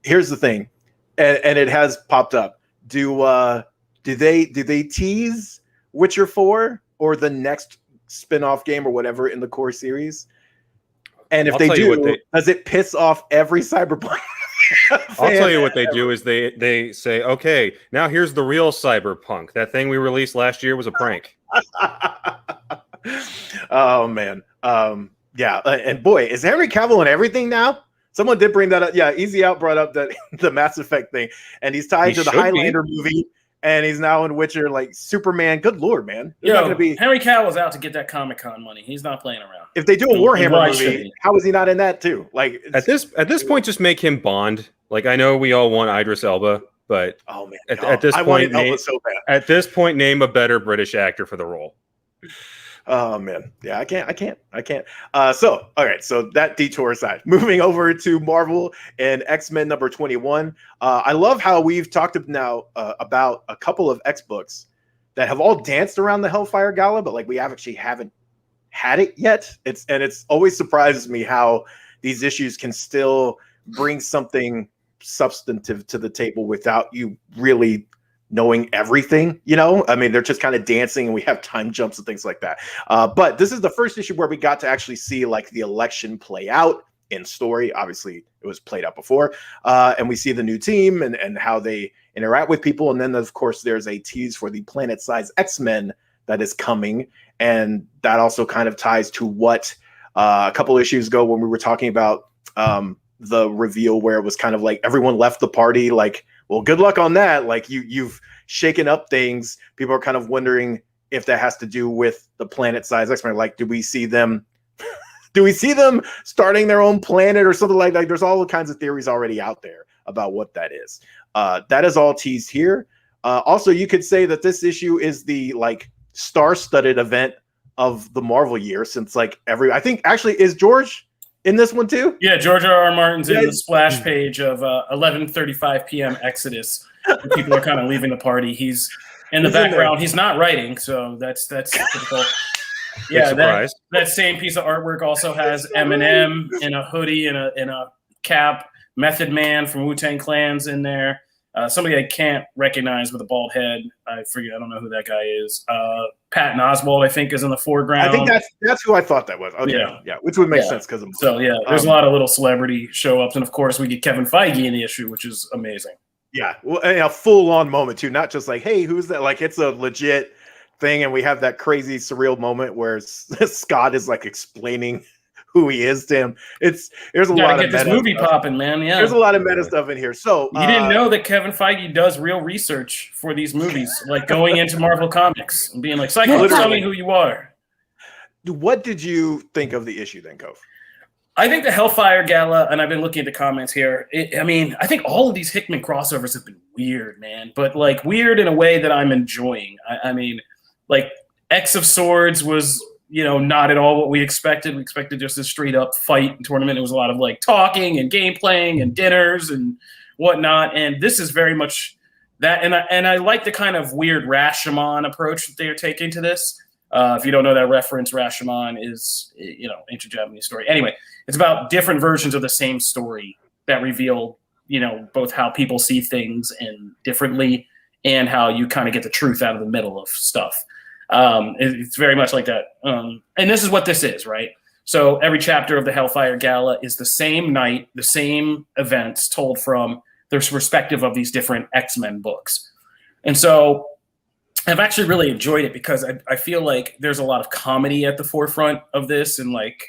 Here's the thing, and it has popped up. Do they tease Witcher 4 or the next spin-off game or whatever in the core series? And if they do, does it piss off every Cyberpunk? I'll tell you what they do is they say, okay, now here's the real Cyberpunk. That thing we released last year was a prank. Oh man. Yeah. And boy, is Henry Cavill in everything now? Someone did bring that up. Yeah, Easy Out brought up that the Mass Effect thing, and he's tied to the Highlander movie, and he's now in Witcher, like Superman. Good Lord, man! Not gonna be Henry Cavill's out to get that Comic-Con money. He's not playing around. If they do a Warhammer movie, how is he not in that too? Like at this point, just make him Bond. Like I know we all want Idris Elba, but oh man, at this point, at this point, name a better British actor for the role. Oh man, yeah, I can't. So all right, so that detour aside, moving over to Marvel and X-Men number 21. I love how we've talked now about a couple of X books that have all danced around the Hellfire Gala, but like we haven't had it yet. It's always surprises me how these issues can still bring something substantive to the table without you really knowing everything, you know? I mean, they're just kind of dancing and we have time jumps and things like that. But this is the first issue where we got to actually see like the election play out in story. Obviously, it was played out before. And we see the new team and how they interact with people. And then, of course, there's a tease for the planet-sized X-Men that is coming. And that also kind of ties to what a couple issues ago when we were talking about the reveal where it was kind of like everyone left the party, like, well, good luck on that. Like you've shaken up things. People are kind of wondering if that has to do with the planet-sized X-Men. Like, do we see them starting their own planet or something like that? There's all kinds of theories already out there about what that is. That is all teased here. Also, you could say that this issue is the like star-studded event of the Marvel year since like I think actually is George in this one too? Yeah, George R.R. Martin's in the splash page of 11:35 p.m. Exodus. People are kind of leaving the party. He's in the background. He's not writing, so that's typical. Yeah, that same piece of artwork also has Eminem in a hoodie and a cap. Method Man from Wu-Tang Clan's in there. Somebody I can't recognize with a bald head. I forget. I don't know who that guy is. Patton Oswalt, I think, is in the foreground. I think that's who I thought that was. Okay, yeah, which would make sense because there's a lot of little celebrity show ups, and of course we get Kevin Feige in the issue, which is amazing. Yeah, well, a full on moment too, not just like, hey, who's that? Like it's a legit thing, and we have that crazy surreal moment where Scott is like explaining who he is to him. There's a lot of this movie popping, man. Yeah, there's a lot of meta stuff in here. So you didn't know that Kevin Feige does real research for these movies, like going into Marvel Comics and being like, "Psycho, tell me who you are." What did you think of the issue then, Cove? I think the Hellfire Gala, and I've been looking at the comments here. I think all of these Hickman crossovers have been weird, man, but like weird in a way that I'm enjoying. I mean, like X of Swords was, not at all what we expected. We expected just a straight up fight tournament. It was a lot of like talking and game playing and dinners and whatnot. And this is very much that. And I like the kind of weird Rashomon approach that they are taking to this. If you don't know that reference, Rashomon is, ancient Japanese story. Anyway, it's about different versions of the same story that reveal, both how people see things and differently and how you kind of get the truth out of the middle of stuff. It's very much like that. And this is what this is, right? So every chapter of the Hellfire Gala is the same night, the same events told from the perspective of these different X-Men books. And so I've actually really enjoyed it because I feel like there's a lot of comedy at the forefront of this and like,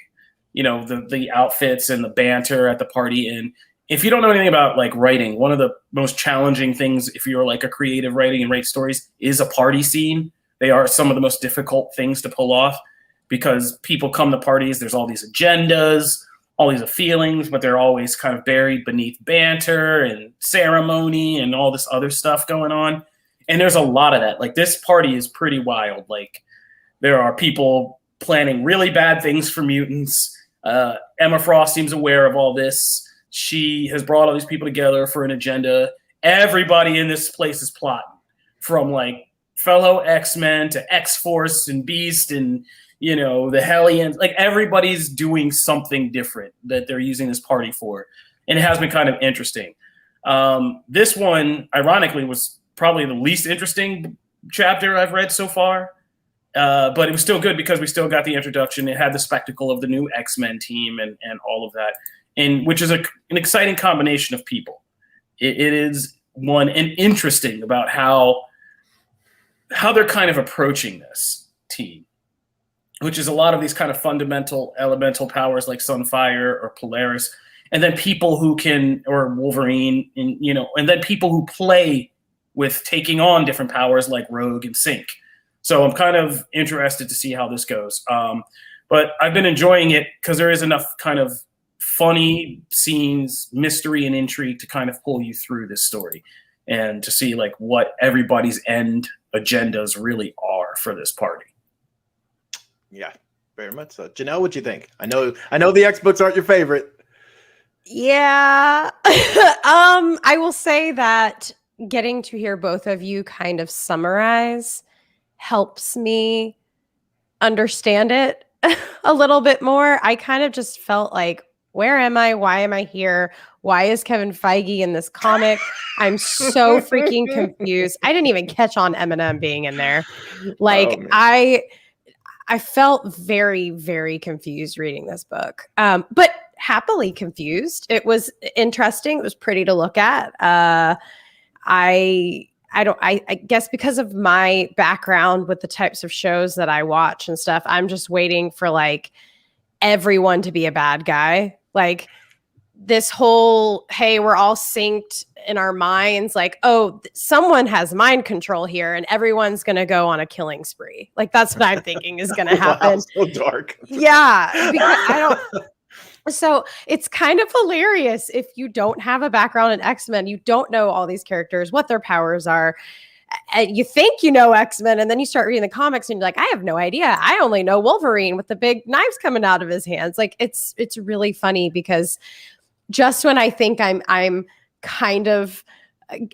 the outfits and the banter at the party. And if you don't know anything about like writing, one of the most challenging things if you're like a creative writing and write stories is a party scene. They are some of the most difficult things to pull off because people come to parties. There's all these agendas, all these feelings, but they're always kind of buried beneath banter and ceremony and all this other stuff going on. And there's a lot of that. Like this party is pretty wild. Like there are people planning really bad things for mutants. Emma Frost seems aware of all this. She has brought all these people together for an agenda. Everybody in this place is plotting, from like fellow X-Men to X-Force and Beast and, you know, the Hellions. Like, everybody's doing something different that they're using this party for. And it has been kind of interesting. This one, ironically, was probably the least interesting chapter I've read so far. But it was still good because we still got the introduction. It had the spectacle of the new X-Men team and all of that, and which is an exciting combination of people. It is one and interesting about how they're kind of approaching this team, which is a lot of these kind of fundamental elemental powers like Sunfire or Polaris, and then people who can, or Wolverine, and, you know, and then people who play with taking on different powers like Rogue and Sync. So I'm kind of interested to see how this goes. But I've been enjoying it because there is enough kind of funny scenes, mystery, and intrigue to kind of pull you through this story and to see like what everybody's end agendas really are for this party. Yeah, very much so. Janelle, what'd you think? I know the X books aren't your favorite. Yeah. I will say that getting to hear both of you kind of summarize helps me understand it a little bit more. I kind of just felt like, where am I? Why am I here? Why is Kevin Feige in this comic? I'm so freaking confused. I didn't even catch on Eminem being in there. Like, I felt very, very confused reading this book. But happily confused. It was interesting. It was pretty to look at. I guess because of my background with the types of shows that I watch and stuff, I'm just waiting for like everyone to be a bad guy. Like this whole, hey, we're all synced in our minds. Like, oh, someone has mind control here and everyone's going to go on a killing spree. Like, that's what I'm thinking is going to happen. Wow, so dark. Yeah. Because so it's kind of hilarious if you don't have a background in X-Men, you don't know all these characters, what their powers are, and you think you know X-Men, and then you start reading the comics and you're like, I have no idea. I only know Wolverine with the big knives coming out of his hands. Like, it's really funny because just when I think I'm kind of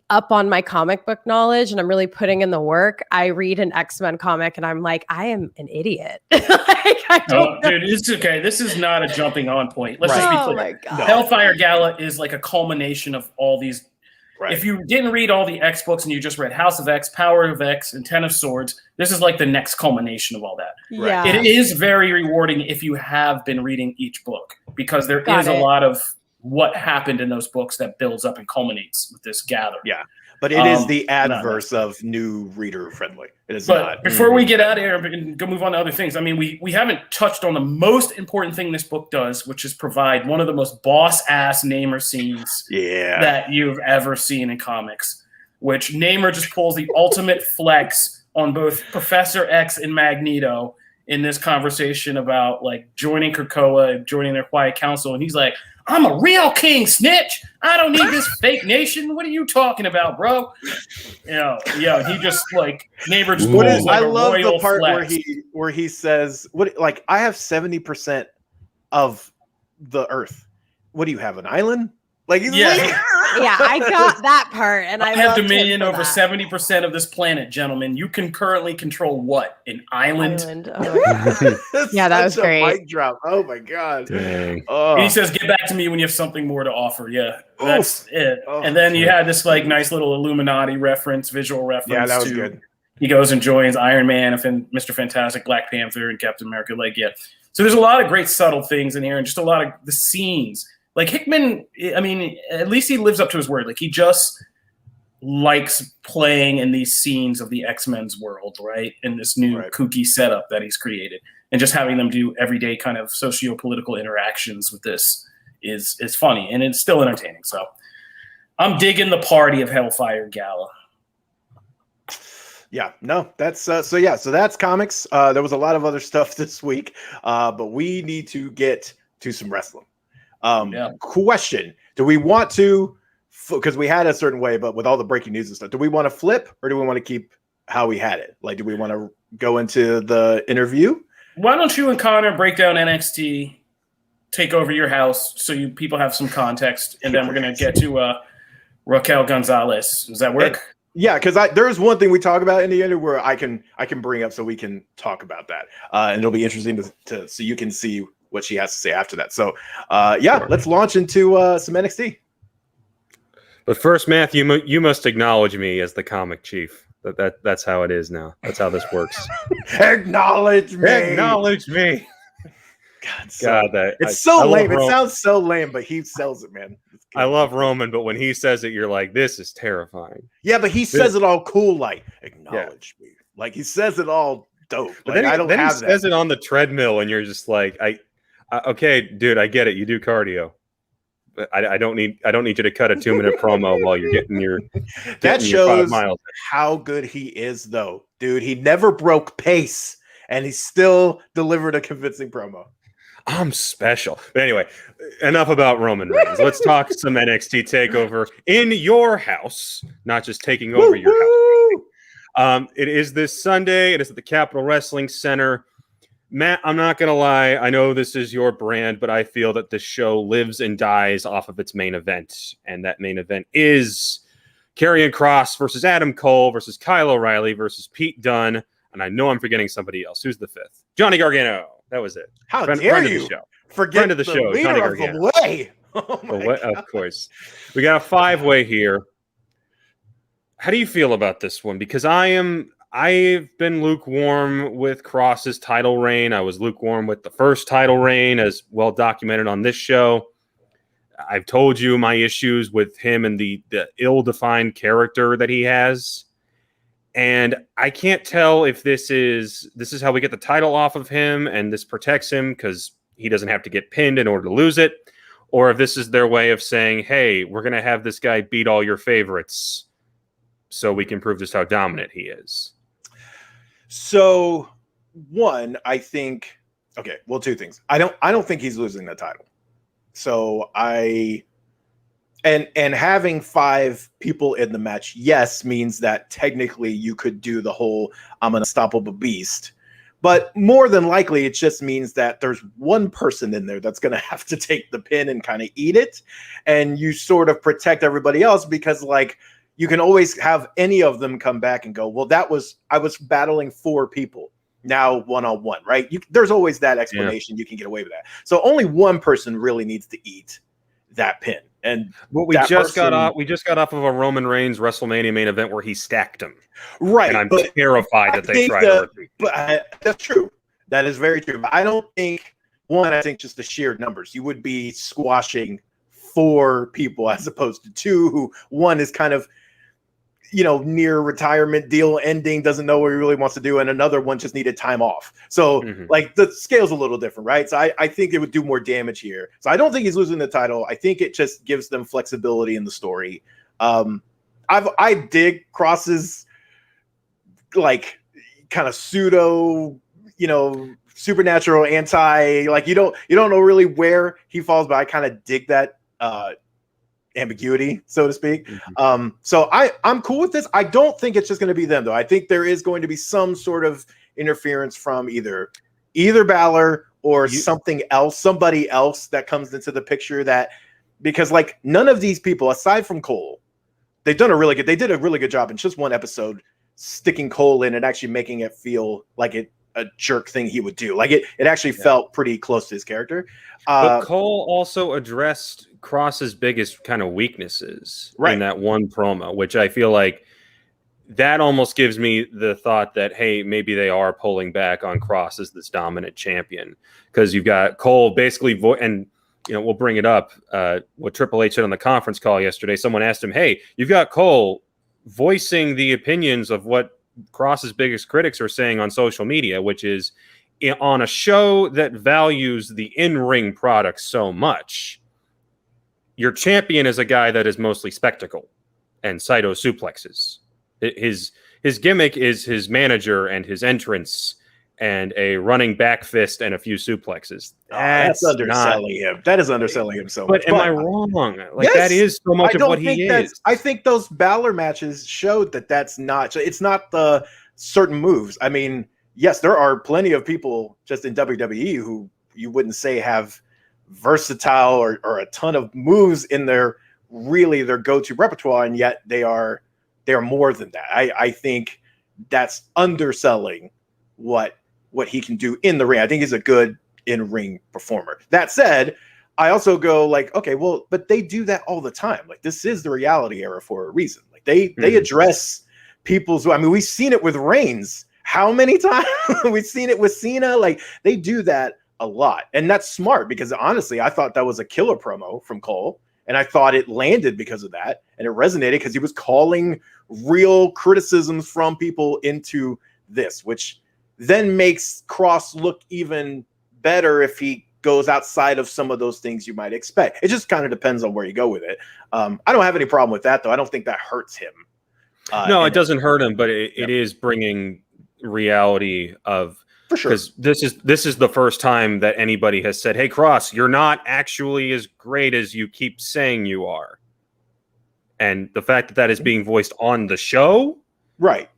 up on my comic book knowledge and I'm really putting in the work, I read an X-Men comic and I'm like, I am an idiot. Dude, it's okay. This is not a jumping on point. Let's just be clear. My God. Hellfire Gala is like a culmination of all these. Right. If you didn't read all the X books and you just read House of X, Power of X, and Ten of Swords, this is like the next culmination of all that. Yeah. It is very rewarding if you have been reading each book because there is a lot of what happened in those books that builds up and culminates with this gather. Yeah. But it is the adverse of new reader friendly. It is not. Before we get out of here and go move on to other things, I mean, we haven't touched on the most important thing this book does, which is provide one of the most boss-ass Namor scenes that you've ever seen in comics, which Namor just pulls the ultimate flex on both Professor X and Magneto in this conversation about, like, joining Krakoa and joining their quiet council. And he's like, I'm a real king snitch. I don't need this fake nation. What are you talking about, bro? He just like Namor just pulls like I a love royal the part flex. where he says, "What? Like I have 70% of the Earth. What do you have? An island? Like he's like, yeah, I got that part, and I have dominion over 70% of this planet, gentlemen. You can currently control what? An island? Oh my God. Yeah, that was great. Mic drop. Oh my God. Dang. And he says, "Get back to me when you have something more to offer." Yeah, that's it. And then you had this like nice little Illuminati reference, visual reference. Yeah, that was good. He goes and joins Iron Man, and Mr. Fantastic, Black Panther, and Captain America. Like, yeah. So there's a lot of great subtle things in here, and just a lot of the scenes. Like Hickman, I mean, at least he lives up to his word. Like he just likes playing in these scenes of the X-Men's world, right? In this new kooky setup that he's created, and just having them do everyday kind of socio-political interactions with this is funny, and it's still entertaining. So I'm digging the party of Hellfire Gala. Yeah, no, that's so that's comics. There was a lot of other stuff this week, but we need to get to some wrestling. Question: do we want to, because we had a certain way, but with all the breaking news and stuff, do we want to flip or do we want to keep how we had it? Like, do we want to go into the interview why don't you and Connor break down NXT TakeOver your house so you people have some context, and then we're gonna get to Raquel Gonzalez. Does that work? Yeah, because there's one thing we talk about in the end where I can bring up so we can talk about that, and it'll be interesting to so you can see what she has to say after that. So, sure. Let's launch into some NXT. But first, Matthew, you must acknowledge me as the comic chief. That's how it is now. That's how this works. Acknowledge me. Acknowledge me. God, it's so lame. It sounds so lame, but he sells it, man. I love Roman, but when he says it, you're like, this is terrifying. Yeah, but he says it all cool, like acknowledge me. Like he says it all dope. Like, then he says it on the treadmill, and you're just like, okay, dude, I get it. You do cardio. I don't need you to cut a 2-minute promo while you're getting your that shows 5 miles. How good he is, though, dude. He never broke pace, and he still delivered a convincing promo. I'm special. But anyway, enough about Roman Reigns. Let's talk some NXT TakeOver in your house, not just taking over your house. It is this Sunday. It is at the Capitol Wrestling Center. Matt, I'm not going to lie. I know this is your brand, but I feel that this show lives and dies off of its main event. And that main event is Karrion Kross versus Adam Cole versus Kyle O'Reilly versus Pete Dunne. And I know I'm forgetting somebody else. Who's the fifth? Johnny Gargano. That was it. How dare you forget the show, leader of the way. Oh my God. Of course. We got a 5-way here. How do you feel about this one? Because I've been lukewarm with Kross's title reign. I was lukewarm with the first title reign, as well documented on this show. I've told you my issues with him and the ill-defined character that he has. And I can't tell if this is how we get the title off of him and this protects him because he doesn't have to get pinned in order to lose it, or if this is their way of saying, hey, we're going to have this guy beat all your favorites so we can prove just how dominant he is. So, one, I think, okay, well, two things. I don't think he's losing the title. So And having 5 people in the match, yes, means that technically you could do the whole I'm an unstoppable beast. But more than likely, it just means that there's one person in there that's going to have to take the pin and kind of eat it. And you sort of protect everybody else because, like, you can always have any of them come back and go, well, I was battling 4 people. Now one-on-one, right? There's always that explanation. Yeah. You can get away with that. So only one person really needs to eat that pin. And we just got off of a Roman Reigns WrestleMania main event where he stacked him. Right. And I'm terrified that they try to repeat. But that's true. That is very true. But I think just the sheer numbers. You would be squashing 4 people as opposed to 2 who one is kind of, near retirement deal ending, doesn't know what he really wants to do, and another one just needed time off. So like the scale's a little different, right? So I think it would do more damage here. So I don't think he's losing the title. I think it just gives them flexibility in the story. I dig Kross's like kind of pseudo, supernatural anti, like you don't know really where he falls, but I kind of dig that ambiguity, so to speak. So I'm cool with this. I don't think it's just going to be them, though. I think there is going to be some sort of interference from either Balor or somebody else that comes into the picture, because like none of these people, aside from Cole, they did a really good job in just one episode sticking Cole in and actually making it feel like a jerk thing he would do. Like it actually felt pretty close to his character. But Cole also addressed Kross's biggest kind of weaknesses in that one promo, which I feel like that almost gives me the thought that, hey, maybe they are pulling back on Kross as this dominant champion, because you've got Cole basically, and we'll bring it up. What Triple H said on the conference call yesterday, someone asked him, hey, you've got Cole voicing the opinions of what Kross's biggest critics are saying on social media, which is on a show that values the in-ring product so much, your champion is a guy that is mostly spectacle and cyto suplexes. His gimmick is his manager and his entrance and a running back fist and a few suplexes. That's underselling him. That is underselling him so much. But am I wrong? Like, that is so much of what he is. I think those Balor matches showed that that's not. It's not the certain moves. I mean, yes, there are plenty of people just in WWE who you wouldn't say have versatile or a ton of moves in their go-to repertoire, and yet they are more than that. I think that's underselling what he can do in the ring. I think he's a good in-ring performer. That said, I also go like, okay, well, but they do that all the time. Like, this is the reality era for a reason. Like, they address people's. I mean, we've seen it with Reigns. How many times we've seen it with Cena? Like, they do that a lot, and that's smart because honestly, I thought that was a killer promo from Cole, and I thought it landed because of that, and it resonated because he was calling real criticisms from people into this, which then makes Cross look even better if he goes outside of some of those things you might expect. It just kind of depends on where you go with it. I don't have any problem with that, though. I don't think that hurts him. No, it doesn't hurt him, but it is bringing reality of, for sure, because this is the first time that anybody has said, "Hey, Cross, you're not actually as great as you keep saying you are," and the fact that is being voiced on the show, right?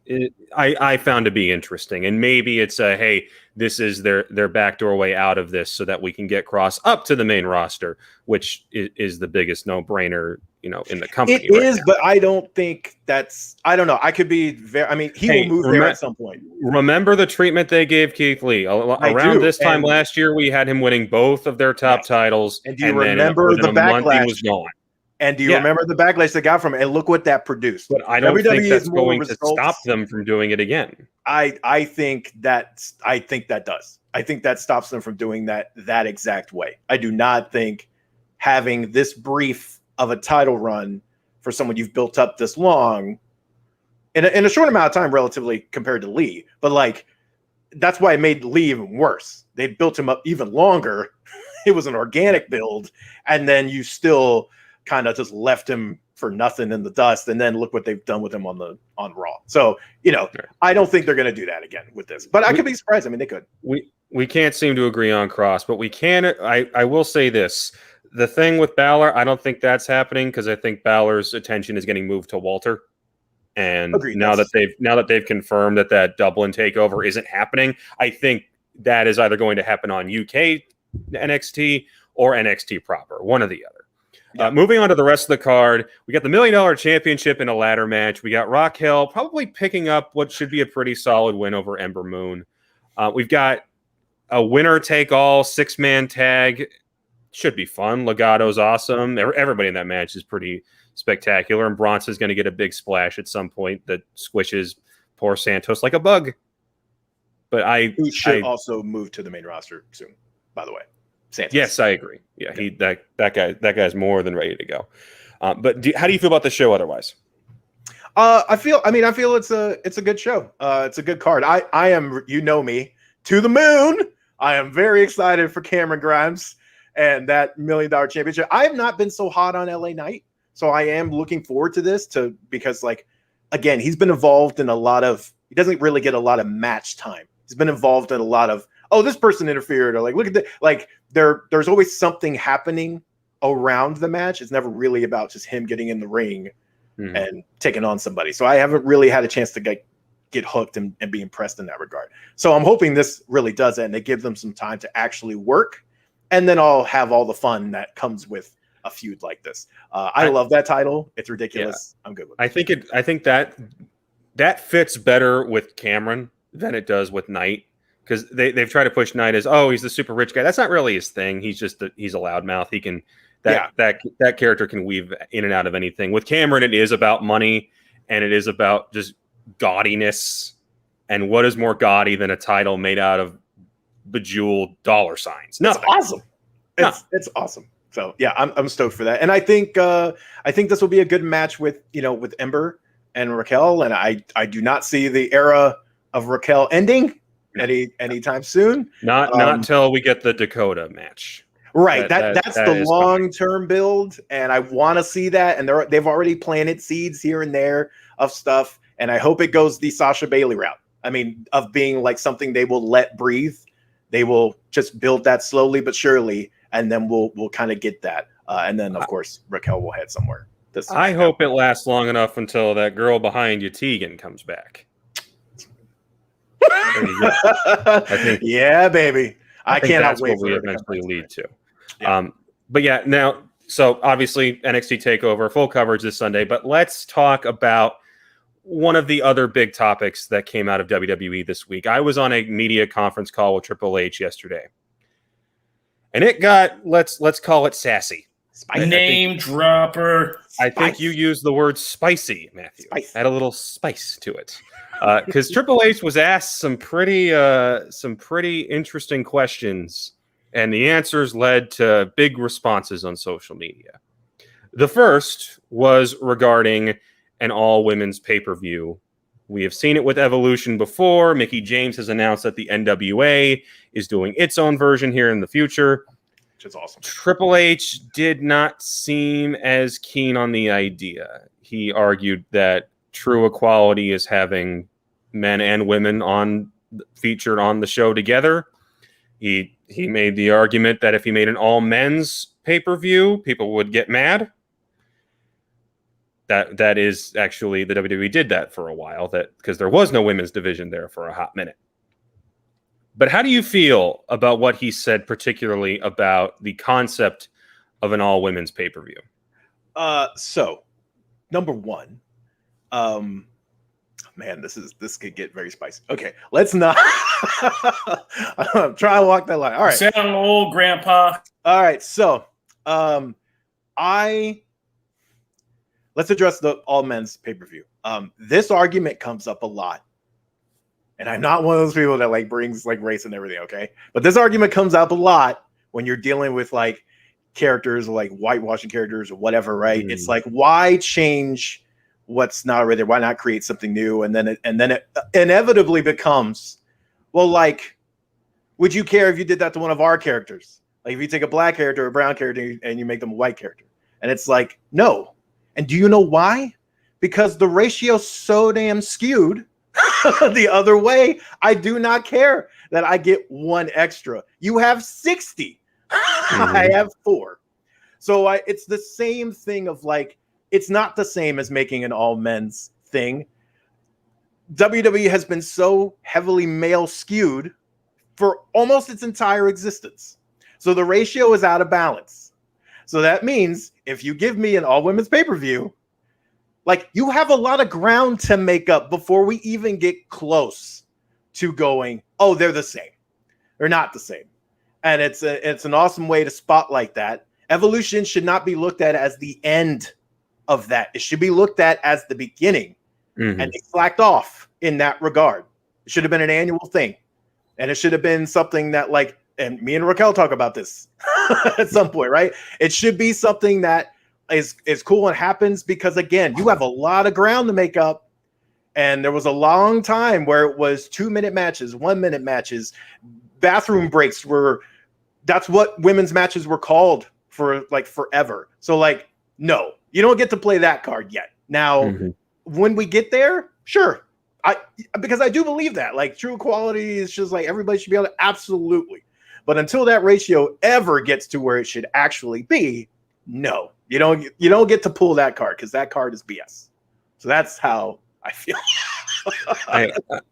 I found to be interesting, and maybe it's a, hey, this is their backdoor way out of this, so that we can get Cross up to the main roster, which is the biggest no-brainer, in the company. It is, but I don't think that's. I don't know. I could be very. I mean, he will move there at some point. Remember the treatment they gave Keith Lee around this time last year? We had him winning both of their top titles, and do you remember the backlash? He was gone. And do you remember the backlash they got from it? And look what that produced. But I don't think that's going to stop them from doing it again. I think that does. I think that stops them from doing that exact way. I do not think having this brief of a title run for someone you've built up this long in a short amount of time, relatively compared to Lee. But like, that's why it made Lee even worse. They built him up even longer. It was an organic build, and then you still kind of just left him for nothing in the dust, and then look what they've done with him on Raw. So, I don't think they're going to do that again with this, but I could be surprised. I mean, they could. We can't seem to agree on Cross, but we can. I will say this: the thing with Balor, I don't think that's happening, because I think Balor's attention is getting moved to Walter. And agreed, now that they've confirmed that Dublin takeover isn't happening, I think that is either going to happen on UK NXT or NXT proper, one or the other. Yeah. Moving on to the rest of the card, we got the $1 Million Championship in a ladder match. We got Raquel probably picking up what should be a pretty solid win over Ember Moon. We've got a winner-take-all 6-man tag. Should be fun. Legato's awesome. Everybody in that match is pretty spectacular, and Bronson's going to get a big splash at some point that squishes poor Santos like a bug. But who should also move to the main roster soon, by the way. Santos. Yes, I agree. Yeah, that guy's more than ready to go. But how do you feel about the show otherwise? I feel it's a good show. It's a good card. I am, me, to the moon. I am very excited for Cameron Grimes and that $1 Million Championship. I have not been so hot on LA Knight, so I am looking forward to this because again, he's been involved in he doesn't really get a lot of match time. He's been involved in a lot of, this person interfered, or look at that. There's always something happening around the match. It's never really about just him getting in the ring and taking on somebody. So I haven't really had a chance to get hooked and be impressed in that regard. So I'm hoping this really does that, and they give them some time to actually work, and then I'll have all the fun that comes with a feud like this. I love that title. It's ridiculous. Yeah. I'm good with it. I think that fits better with Cameron than it does with Knight, because they've tried to push Knight as, he's the super rich guy. That's not really his thing. He's just he's a loudmouth. He can that character can weave in and out of anything. With Cameron, it is about money, and it is about just gaudiness. And what is more gaudy than a title made out of bejeweled dollar signs? No, it's awesome. It's awesome. So yeah, I'm stoked for that, and I think this will be a good match with Ember and Raquel, and I do not see the era of Raquel ending anytime soon. Not until we get the Dakota match. Right. That's the long-term build, and I want to see that. And they've already planted seeds here and there of stuff, and I hope it goes the Sasha Bailey route. I mean, of being something they will let breathe. They will just build that slowly but surely, and then we'll kind of get that. And then, of course, Raquel will head somewhere. I hope it lasts long enough until that girl behind you, Tegan, comes back. I think, yeah, baby. I think cannot that's wait what for we it to come eventually back. lead to. Yeah. But yeah, now, so obviously NXT TakeOver, full coverage this Sunday, but let's talk about one of the other big topics that came out of WWE this week. I was on a media conference call with Triple H yesterday, and it got, let's call it sassy. Name dropper. I think you used the word spicy, Matthew. Spice. Add a little spice to it, because Triple H was asked some pretty interesting questions, and the answers led to big responses on social media. The first was regarding an all-women's pay-per-view. We have seen it with Evolution before. Mickie James has announced that the NWA is doing its own version here in the future. Which is awesome. Triple H did not seem as keen on the idea. He argued that true equality is having men and women featured on the show together. He made the argument that if he made an all-men's pay-per-view, people would get mad. That is actually, the WWE did that for a while, that because there was no women's division there for a hot minute. But how do you feel about what he said, particularly about the concept of an all-women's pay-per-view? So, number one, man, this could get very spicy. Okay, let's not try to walk that line. All right, Sound old, Grandpa. all right. So, let's address the all men's pay-per-view. This argument comes up a lot. And I'm not one of those people that like brings like race and everything, okay? But this argument comes up a lot when you're dealing with like characters, like whitewashing characters or whatever, right? Mm. It's like, why change what's not already there? Why not create something new? And then it inevitably becomes, well, like, would you care if you did that to one of our characters? Like if you take a black character or a brown character and you make them a white character. And it's like, no. And do you know why? Because the ratio's so damn skewed the other way. I do not care that I get one extra. You have 60. I have 4. So it's the same thing of like, it's not the same as making an all men's thing. WWE has been so heavily male skewed for almost its entire existence. So the ratio is out of balance. So that means if you give me an all women's pay-per-view, like you have a lot of ground to make up before we even get close to going, oh, they're the same. They're not the same. And it's an awesome way to spotlight that. Evolution should not be looked at as the end of that. It should be looked at as the beginning. Mm-hmm. And they slacked off in that regard. It should have been an annual thing. And it should have been something that like, and me and Raquel talk about this at some point, right? It should be something that is cool and happens because, again, you have a lot of ground to make up. And there was a long time where it was 2-minute matches, 1-minute matches, bathroom breaks that's what women's matches were called for like forever. So like, no, you don't get to play that card yet. Now, when we get there, sure. Because I do believe that like true equality is just like everybody should be able to, absolutely. But until that ratio ever gets to where it should actually be, no, you don't get to pull that card because that card is BS. So that's how I feel.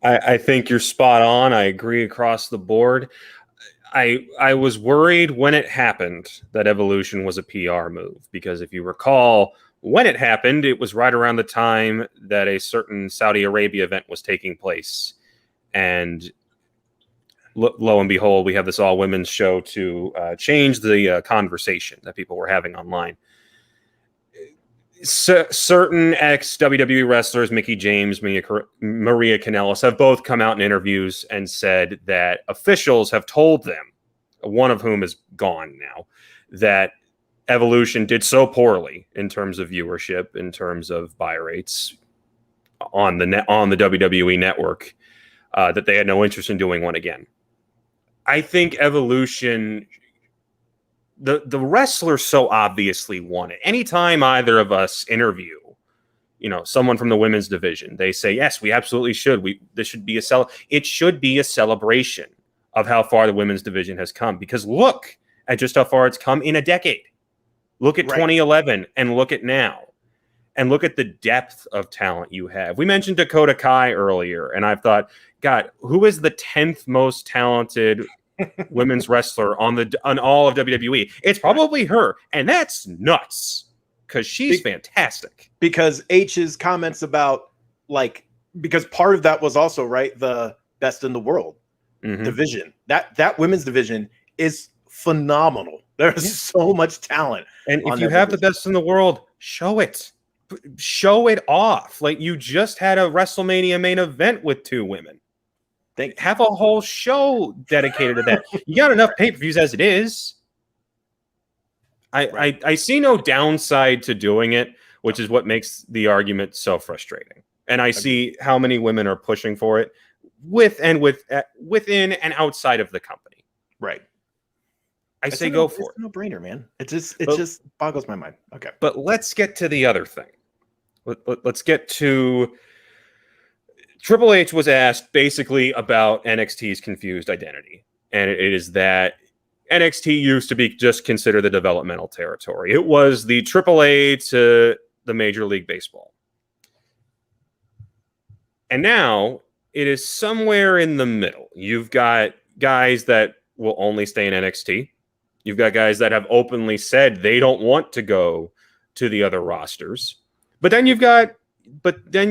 I think you're spot on. I agree across the board. I was worried when it happened that Evolution was a PR move because if you recall, when it happened, it was right around the time that a certain Saudi Arabia event was taking place. And lo and behold, we have this all-women's show to change the conversation that people were having online. Certain ex-WWE wrestlers, Mickie James, Maria Kanellis, have both come out in interviews and said that officials have told them, one of whom is gone now, that Evolution did so poorly in terms of viewership, in terms of buy rates on the WWE network, that they had no interest in doing one again. I think Evolution, the wrestlers so obviously want it. Anytime either of us interview, someone from the women's division, they say, yes, we absolutely should. This should be it should be a celebration of how far the women's division has come. Because look at just how far it's come in a decade. Look at 2011 and look at now. and look at the depth of talent you have. We mentioned Dakota Kai earlier, and I've thought, God, who is the 10th most talented women's wrestler on all of WWE? It's probably her, and that's nuts because she's fantastic. Because H's comments about because part of that was also the best in the world division. That women's division is phenomenal. There's so much talent, and if you have the best in the world, show it off. Like, you just had a WrestleMania main event with 2 women. They have a whole show dedicated to that. You got enough pay-per-views as it is. I see no downside to doing it, which is what makes the argument so frustrating. And I see how many women are pushing for it within and outside of the company. Right. I say go for it. It's a no-brainer, man. It just boggles my mind. Okay. But let's get to the other thing. Let's get to Triple H was asked basically about NXT's confused identity. And it is that NXT used to be just considered the developmental territory. It was the AAA to the Major League Baseball. And now it is somewhere in the middle. You've got guys that will only stay in NXT. You've got guys that have openly said they don't want to go to the other rosters. But then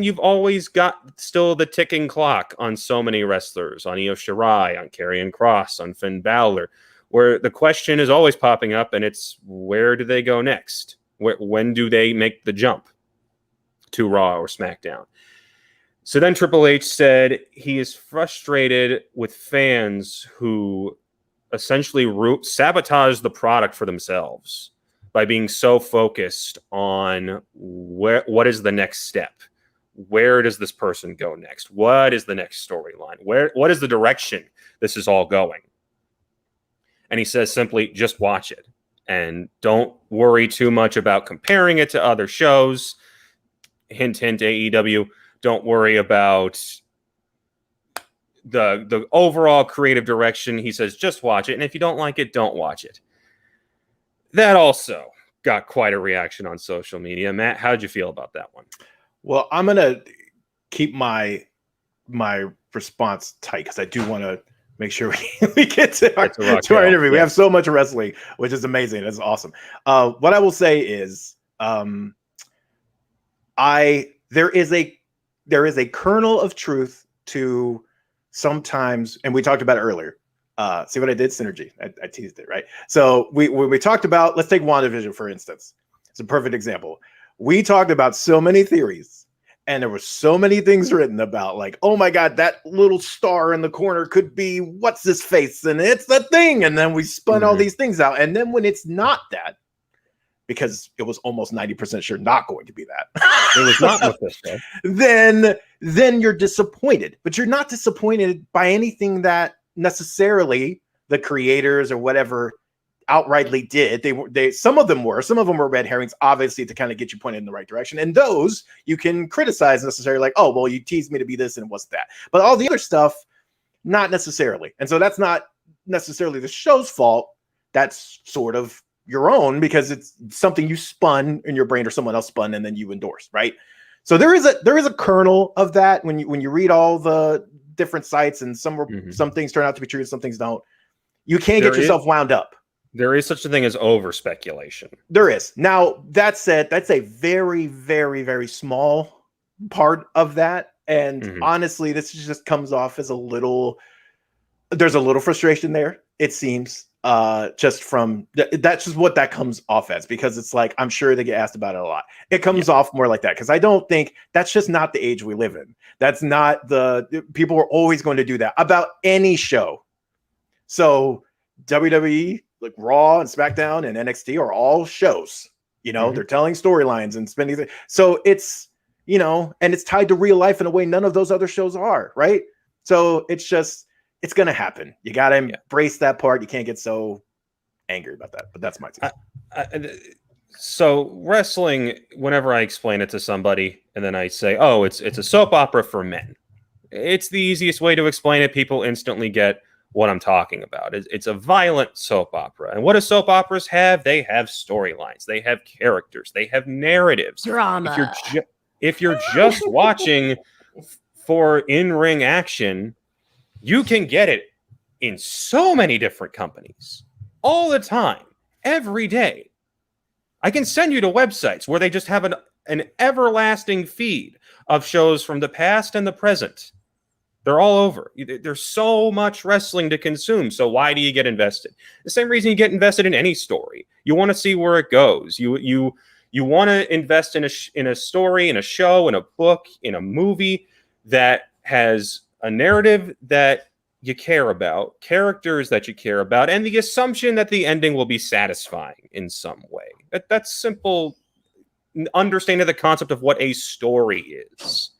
you've always got still the ticking clock on so many wrestlers, on Io Shirai, on Karrion Kross, on Finn Balor, where the question is always popping up, and it's, where do they go next? When do they make the jump to Raw or SmackDown? So then Triple H said he is frustrated with fans who essentially sabotage the product for themselves by being so focused on what is the next step? Where does this person go next? What is the next storyline? What is the direction this is all going? And he says simply, just watch it. And don't worry too much about comparing it to other shows. Hint, hint, AEW. Don't worry about the overall creative direction. He says, just watch it. And if you don't like it, don't watch it. That also got quite a reaction on social media. Matt, how'd you feel about that one? Well, I'm going to keep my response tight because I do want to make sure we get to our interview. Yeah. We have so much wrestling, which is amazing. That's awesome. What I will say is there is a kernel of truth to sometimes, and we talked about it earlier. See what I did? Synergy. I teased it, right? So we talked about, let's take WandaVision, for instance. It's a perfect example. We talked about so many theories, and there were so many things written about, like, oh my God, that little star in the corner could be what's his face, and it's the thing. And then we spun all these things out. And then when it's not that, because it was almost 90% sure not going to be that. It was not with this show. Then you're disappointed. But you're not disappointed by anything that necessarily the creators or whatever outrightly did. Some of them were red herrings, obviously, to kind of get you pointed in the right direction. And those you can criticize necessarily, like, oh, well, you teased me to be this and it wasn't that. But all the other stuff, not necessarily. And so that's not necessarily the show's fault. That's sort of your own, because it's something you spun in your brain or someone else spun and then you endorsed, right? So there is a kernel of that when you read all the different sites, and some things turn out to be true, some things don't. You can't get yourself wound up. There is such a thing as over speculation. There is. Now, that said, that's a very, very, very small part of that. And honestly, this just comes off as there's a little frustration there, it seems. Just from that's just what that comes off as, because it's like, I'm sure they get asked about it a lot. It comes off more like that, because I don't think that's just not the age we live in. That's not people are always going to do that about any show. So WWE, like Raw and SmackDown and NXT, are all shows. They're telling storylines and spending. So it's, and it's tied to real life in a way none of those other shows are, right? So it's going to happen. You got to embrace that part. You can't get so angry about that. But that's my take. So wrestling, whenever I explain it to somebody and then I say, oh, it's a soap opera for men, it's the easiest way to explain it. People instantly get, what I'm talking about. It's a violent soap opera. And what do soap operas have? They have storylines. They have characters. They have narratives. Drama. If you're just watching for in-ring action, you can get it in so many different companies all the time, every day. I can send you to websites where they just have an everlasting feed of shows from the past and the present. They're all over. There's so much wrestling to consume. So why do you get invested? The same reason you get invested in any story. You want to see where it goes. You want to invest in a story, in a show, in a book, in a movie that has a narrative that you care about, characters that you care about, and the assumption that the ending will be satisfying in some way. That's simple understanding the concept of what a story is.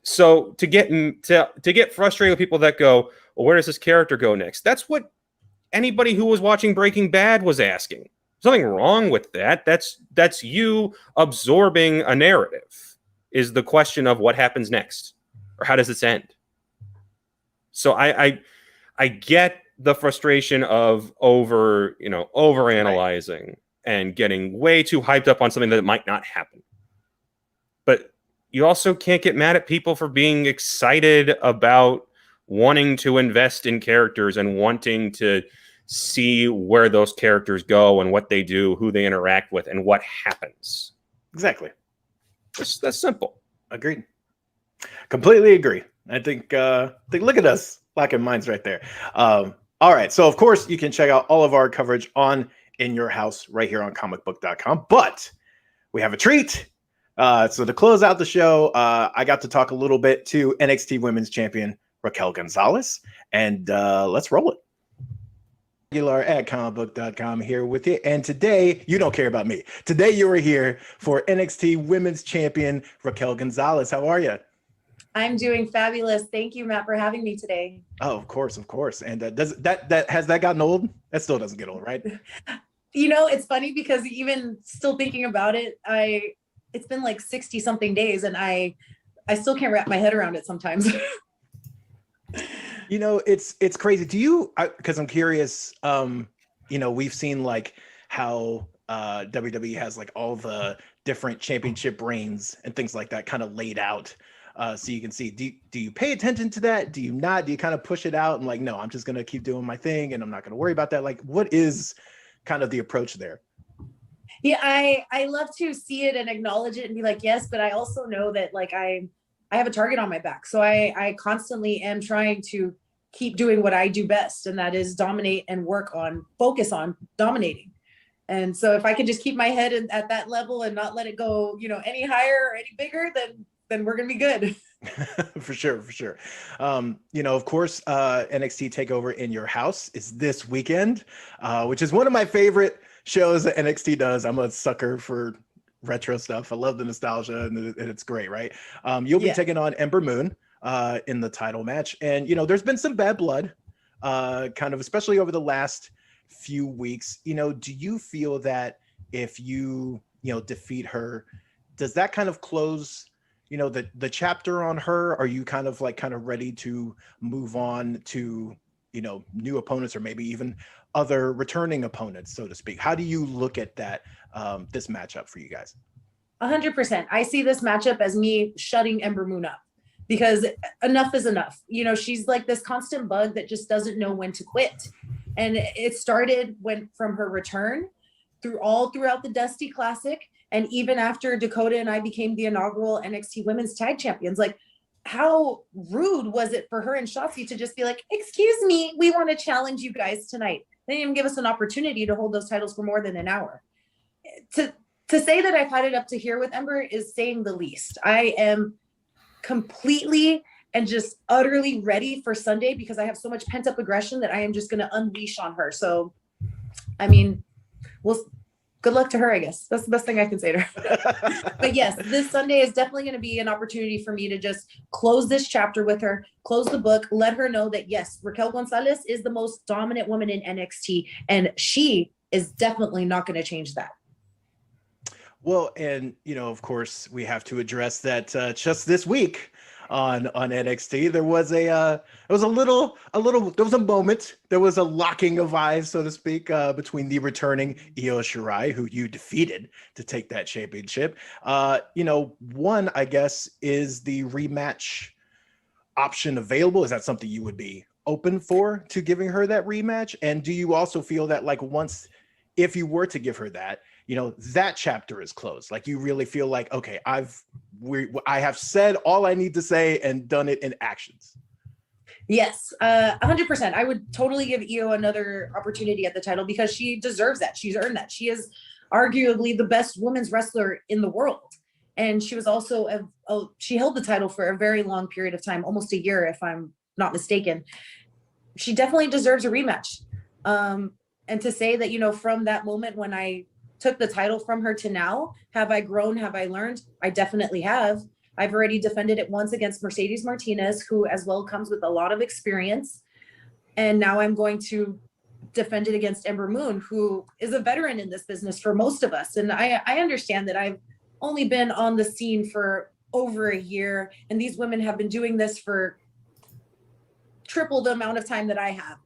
So to get frustrated with people that go, well, where does this character go next? That's what anybody who was watching Breaking Bad was asking. There's nothing wrong with that. That's you absorbing a narrative, is the question of what happens next, or how does this end? So I get the frustration of overanalyzing and getting way too hyped up on something that might not happen. But you also can't get mad at people for being excited about wanting to invest in characters and wanting to see where those characters go and what they do, who they interact with, and what happens. Exactly. That's simple. Agreed. Completely agree. I think look at us, locking minds right there. All right. So, of course, you can check out all of our coverage on In Your House right here on Comicbook.com. But we have a treat. So to close out the show, I got to talk a little bit to NXT Women's Champion Raquel Gonzalez, and let's roll it. Regular at Comicbook.com here with you, and today you don't care about me. Today you are here for NXT Women's Champion Raquel Gonzalez. How are you? I'm doing fabulous. Thank you, Matt, for having me today. Oh, of course. And has that gotten old? That still doesn't get old, right? You know, it's funny because even still thinking about it, it's been like 60 something days and I still can't wrap my head around it sometimes. You know, it's crazy. Do you, because I'm curious, we've seen like how WWE has like all the different championship reigns and things like that kind of laid out. So you can see, do you pay attention to that? Do you not? Do you kind of push it out and like, no, I'm just going to keep doing my thing and I'm not going to worry about that? Like, what is kind of the approach there? Yeah, I love to see it and acknowledge it and be like, yes, but I also know that like I have a target on my back. So I constantly am trying to keep doing what I do best. And that is dominate and focus on dominating. And so if I can just keep my head at that level and not let it go, any higher or any bigger, then we're going to be good. For sure. Of course, NXT TakeOver In Your House is this weekend, which is one of my favorite shows that NXT does. I'm a sucker for retro stuff. I love the nostalgia and it's great, right? You'll be taking on Ember Moon in the title match. And, there's been some bad blood, kind of, especially over the last few weeks. Do you feel that if you, defeat her, does that kind of close the chapter on her? Are you kind of ready to move on to, new opponents or maybe even other returning opponents, so to speak? How do you look at that, this matchup for you guys? 100%. I see this matchup as me shutting Ember Moon up because enough is enough. She's like this constant bug that just doesn't know when to quit. And it started from her return throughout the Dusty Classic. And even after Dakota and I became the inaugural NXT Women's Tag Champions, like how rude was it for her and Shotzi to just be like, excuse me, we want to challenge you guys tonight. They didn't even give us an opportunity to hold those titles for more than an hour. To say that I've had it up to here with Ember is saying the least. I am completely and just utterly ready for Sunday because I have so much pent up aggression that I am just going to unleash on her. So, I mean, good luck to her, I guess. That's the best thing I can say to her. But yes, this Sunday is definitely going to be an opportunity for me to just close this chapter with her, close the book, let her know that, yes, Raquel Gonzalez is the most dominant woman in NXT, and she is definitely not going to change that. Well, and, of course, we have to address that just this week, on NXT. There was a moment. There was a locking of eyes, so to speak, between the returning Io Shirai, who you defeated to take that championship. One, I guess, is the rematch option available? Is that something you would be open to giving her that rematch? And do you also feel that like if you were to give her that, that chapter is closed? Like you really feel like, okay, I have said all I need to say and done it in actions. Yes, 100%. I would totally give Io another opportunity at the title because she deserves that. She's earned that. She is arguably the best women's wrestler in the world. And she was also, she held the title for a very long period of time, almost a year, if I'm not mistaken. She definitely deserves a rematch. And to say that, from that moment when I took the title from her to now, have I grown? Have I learned? I definitely have. I've already defended it once against Mercedes Martinez, who as well comes with a lot of experience. And now I'm going to defend it against Ember Moon, who is a veteran in this business for most of us. And I understand that I've only been on the scene for over a year, and these women have been doing this for triple the amount of time that I have.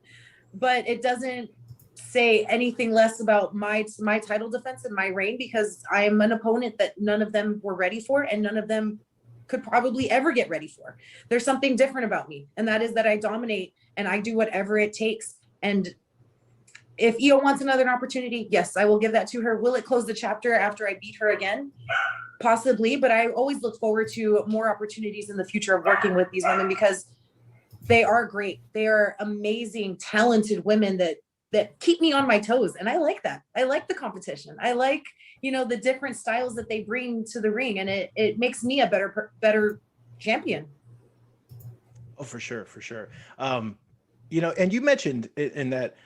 But it doesn't say anything less about my title defense and my reign, because I'm an opponent that none of them were ready for, and none of them could probably ever get ready for. There's something different about me, and that is that I dominate and I do whatever it takes. And if Io wants another opportunity, yes, I will give that to her. Will it close the chapter after I beat her again? Possibly, but I always look forward to more opportunities in the future of working with these women, because they are great. They are amazing, talented women that keep me on my toes. And I like that. I like the competition. I like, the different styles that they bring to the ring, and it makes me a better champion. Oh, for sure. And you mentioned in that,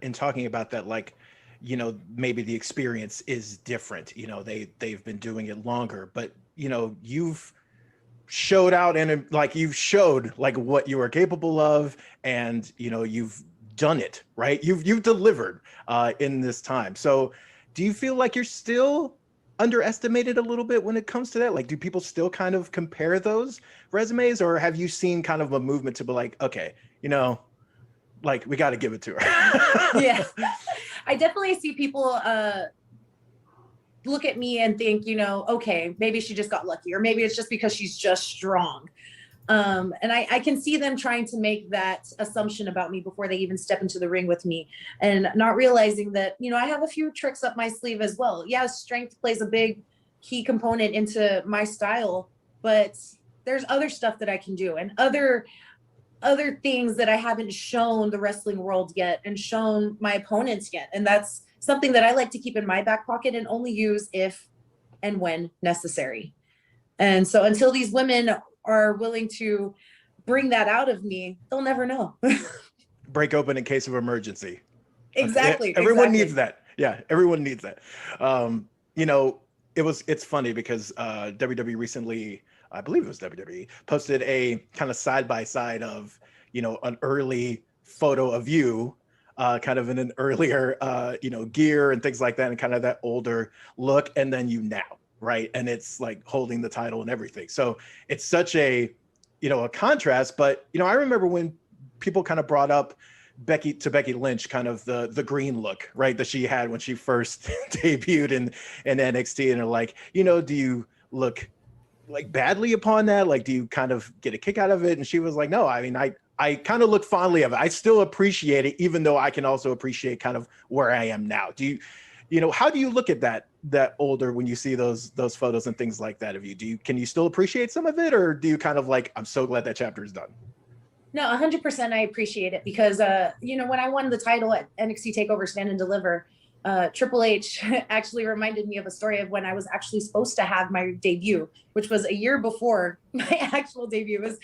in talking about that, like, maybe the experience is different. They've been doing it longer, but you've showed out, and like you've showed like what you are capable of, and you've done it, right? You've delivered in this time. So do you feel like you're still underestimated a little bit when it comes to that? Like, do people still kind of compare those resumes, or have you seen kind of a movement to be like, okay, like we got to give it to her? Yeah, I definitely see people look at me and think, okay, maybe she just got lucky, or maybe it's just because she's just strong. And I can see them trying to make that assumption about me before they even step into the ring with me, and not realizing that, I have a few tricks up my sleeve as well. Yeah, strength plays a big key component into my style, but there's other stuff that I can do, and other things that I haven't shown the wrestling world yet and shown my opponents yet. And that's something that I like to keep in my back pocket and only use if and when necessary. And so until these women are willing to bring that out of me, they'll never know. Break open in case of emergency. Exactly. Everyone needs that. Yeah, everyone needs that. It's funny because WWE recently, I believe it was WWE, posted a kind of side-by-side of, an early photo of you, kind of in an earlier, gear and things like that, and kind of that older look, and then you now, right? And it's like holding the title and everything. So it's such a contrast. But, I remember when people kind of brought up Becky Lynch, kind of the green look, right, that she had when she first debuted in NXT, and they're like, do you look like badly upon that? Like, do you kind of get a kick out of it? And she was like, no, I mean, I kind of look fondly of it. I still appreciate it, even though I can also appreciate kind of where I am now. Do you, how do you look at that older, when you see those photos and things like that of you? Can you still appreciate some of it, or do you kind of like, I'm so glad that chapter is done? No, 100% I appreciate it, because, when I won the title at NXT TakeOver Stand and Deliver, Triple H actually reminded me of a story of when I was actually supposed to have my debut, which was a year before my actual debut. It was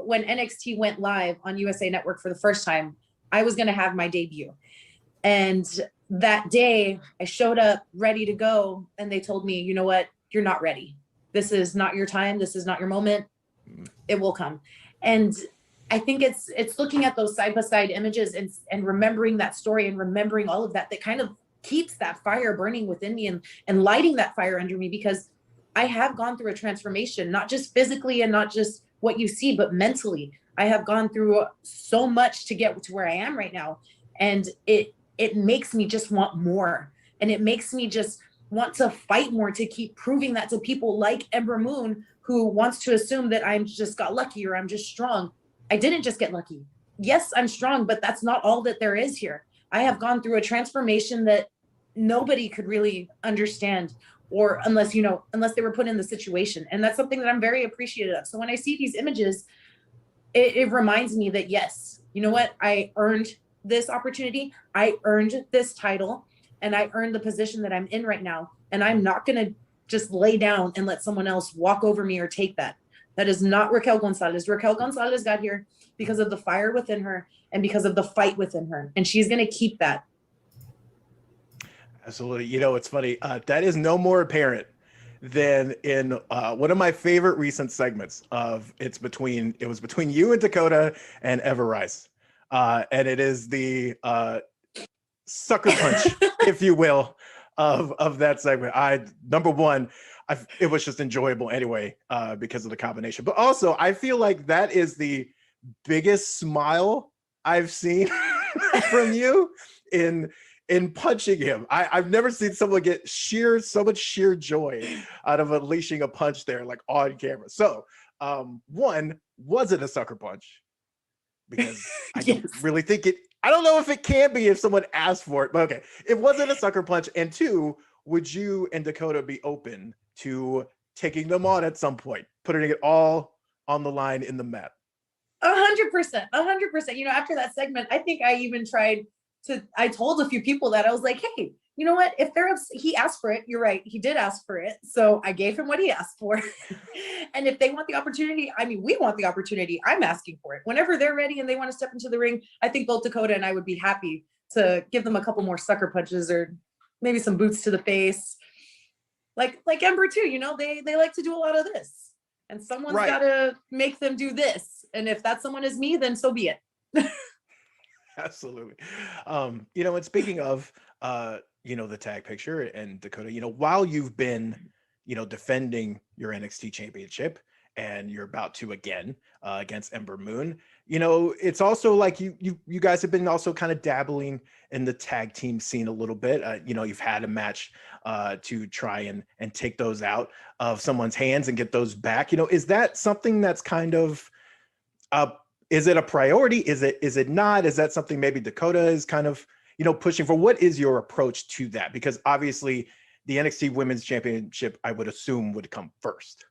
when NXT went live on USA Network for the first time. I was going to have my debut. And that day I showed up ready to go, and they told me, you know what, you're not ready. This is not your time. This is not your moment. It will come. And I think it's looking at those side-by-side images and remembering that story and remembering all of that kind of keeps that fire burning within me and lighting that fire under me, because I have gone through a transformation, not just physically and not just what you see, but mentally. I have gone through so much to get to where I am right now. And it makes me just want more. And it makes me just want to fight more, to keep proving that to people like Ember Moon, who wants to assume that I'm just got lucky or I'm just strong. I didn't just get lucky. Yes, I'm strong, but that's not all that there is here. I have gone through a transformation that nobody could really understand, or unless they were put in the situation. And that's something that I'm very appreciative of. So when I see these images, it reminds me that, yes, you know what? I earned this opportunity. I earned this title, and I earned the position that I'm in right now. And I'm not going to just lay down and let someone else walk over me or take that. That is not Raquel Gonzalez. Raquel Gonzalez got here because of the fire within her and because of the fight within her. And she's going to keep that. Absolutely. You know, it's funny. That is no more apparent than in one of my favorite recent segments it was between you and Dakota and Ever Rice. And it is the sucker punch, if you will, of that segment. Number one, it was just enjoyable anyway, because of the combination. But also, I feel like that is the biggest smile I've seen from you in punching him. I've never seen someone get so much sheer joy out of unleashing a punch there, like on camera. So, one, was it a sucker punch? Because I don't really think I don't know if it can be if someone asked for it, but okay. It wasn't a sucker punch. And two, would you and Dakota be open to taking them on at some point, putting it all on the line in the mat? 100%. After that segment, I think I even I told a few people that I was like, hey, you know what? If he asked for it, you're right. He did ask for it. So I gave him what he asked for. And if they want the opportunity, we want the opportunity. I'm asking for it. Whenever they're ready and they want to step into the ring, I think both Dakota and I would be happy to give them a couple more sucker punches or maybe some boots to the face. Like Ember too, they like to do a lot of this. And someone's got to make them do this. And if that someone is me, then so be it. Absolutely. And speaking of, the tag picture and Dakota, while you've been, defending your NXT championship and you're about to again against Ember Moon, it's also like you guys have been also kind of dabbling in the tag team scene a little bit. You've had a match to try and take those out of someone's hands and get those back. Is that something that's kind of is it a priority? Is it not? Is that something maybe Dakota is kind of, pushing for? What is your approach to that? Because obviously the NXT Women's Championship, I would assume, would come first.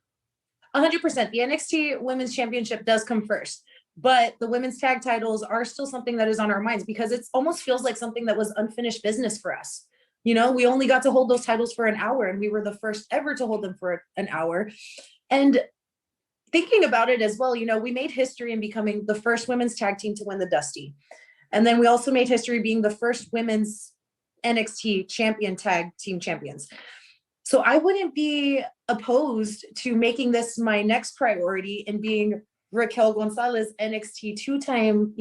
100%. The NXT Women's Championship does come first, but the women's tag titles are still something that is on our minds because it almost feels like something that was unfinished business for us. We only got to hold those titles for an hour, and we were the first ever to hold them for an hour. And thinking about it as well, we made history in becoming the first women's tag team to win the Dusty. And then we also made history being the first women's NXT champion tag team champions. So I wouldn't be opposed to making this my next priority and being Raquel Gonzalez, NXT two-time,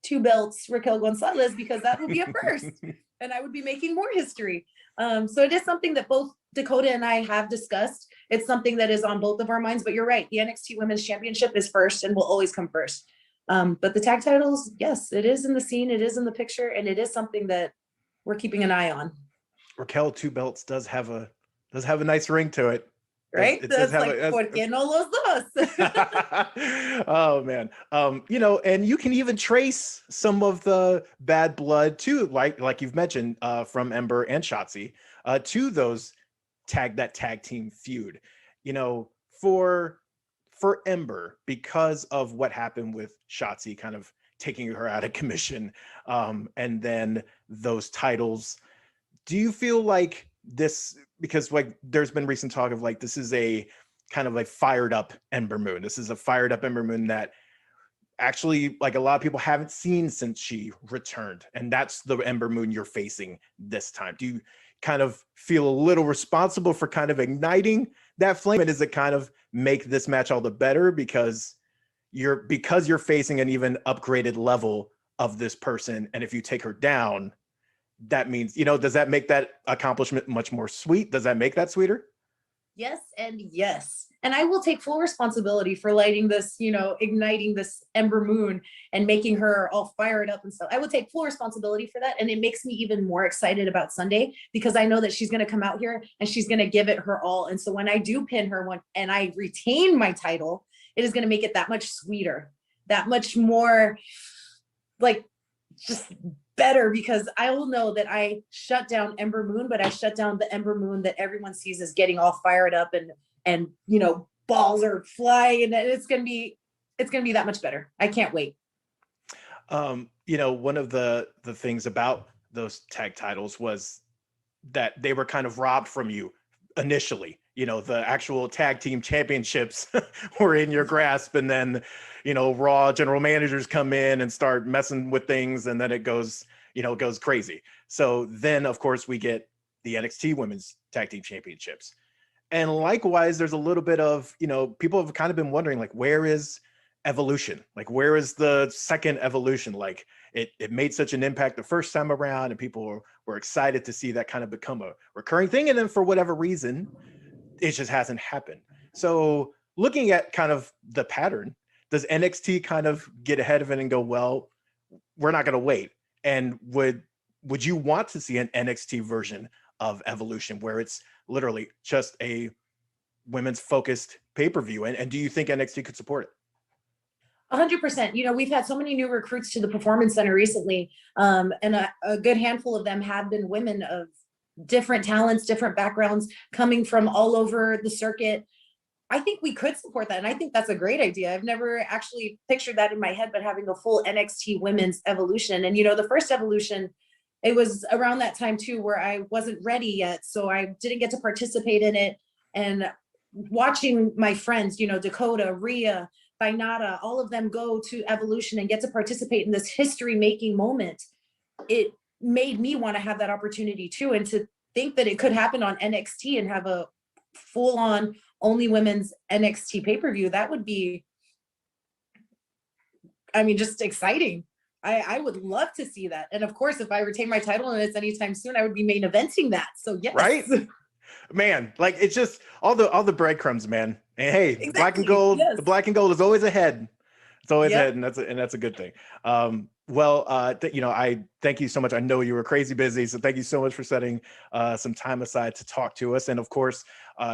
2 belts Raquel Gonzalez, because that would be a first. And I would be making more history. So it is something that both Dakota and I have discussed. It's something that is on both of our minds, but you're right. The NXT Women's Championship is first and will always come first. But the tag titles, yes, it is in the scene. It is in the picture. And it is something that we're keeping an eye on. Raquel 2 belts does have a nice ring to it. Right? That's like, ¿por qué no los dos? Oh, man. And you can even trace some of the bad blood too, like you've mentioned, from Ember and Shotzi, to those tag team feud. For Ember, because of what happened with Shotzi kind of taking her out of commission, and then those titles, do you feel like this, because like there's been recent talk of like this is a kind of like fired up Ember Moon. This is a fired up Ember Moon that actually like a lot of people haven't seen since she returned, and that's the Ember Moon you're facing this time. Do you kind of feel a little responsible for kind of igniting that flame, and does it kind of make this match all the better because you're facing an even upgraded level of this person, and if you take her down, that means, does that make that accomplishment much more sweet? Does that make that sweeter? Yes and yes. And I will take full responsibility for lighting this, igniting this ember moon and making her all fired up and stuff. I will take full responsibility for that. And it makes me even more excited about Sunday because I know that she's going to come out here and she's going to give it her all. And so when I do pin her and I retain my title, it is going to make it that much sweeter, that much more like just better, because I will know that I shut down Ember Moon, but I shut down the Ember Moon that everyone sees is getting all fired up and balls are flying, and it's gonna be that much better. I can't wait. One of the things about those tag titles was that they were kind of robbed from you initially. The actual tag team championships were in your grasp, and then Raw general managers come in and start messing with things, and then it goes crazy. So then of course we get the NXT women's tag team championships, and likewise there's a little bit of people have kind of been wondering, like, where is Evolution? Like, where is the second Evolution? Like, it made such an impact the first time around, and people were excited to see that kind of become a recurring thing, and then for whatever reason it just hasn't happened. So looking at kind of the pattern, does NXT kind of get ahead of it and go, well, we're not going to wait? And would you want to see an NXT version of Evolution where it's literally just a women's focused pay-per-view? And do you think NXT could support it? 100%. We've had so many new recruits to the Performance Center recently, and a good handful of them have been women of different talents, different backgrounds, coming from all over the circuit. I think we could support that, and I think that's a great idea. I've never actually pictured that in my head, but having a full NXT women's Evolution. And the first Evolution, it was around that time too where I wasn't ready yet, so I didn't get to participate in it. And watching my friends, Dakota, Rhea, Bainata, all of them go to Evolution and get to participate in this history-making moment, it made me want to have that opportunity too. And to think that it could happen on NXT and have a full-on only women's NXT pay-per-view, that would be, just exciting. I would love to see that. And of course, if I retain my title and it's anytime soon, I would be main eventing that. So yes. Right? Man, like, it's just all the breadcrumbs, man. And hey, exactly. Black and gold, yes. The black and gold is always ahead. It's always ahead, and that's a good thing. I thank you so much. I know you were crazy busy, so thank you so much for setting some time aside to talk to us. And of course,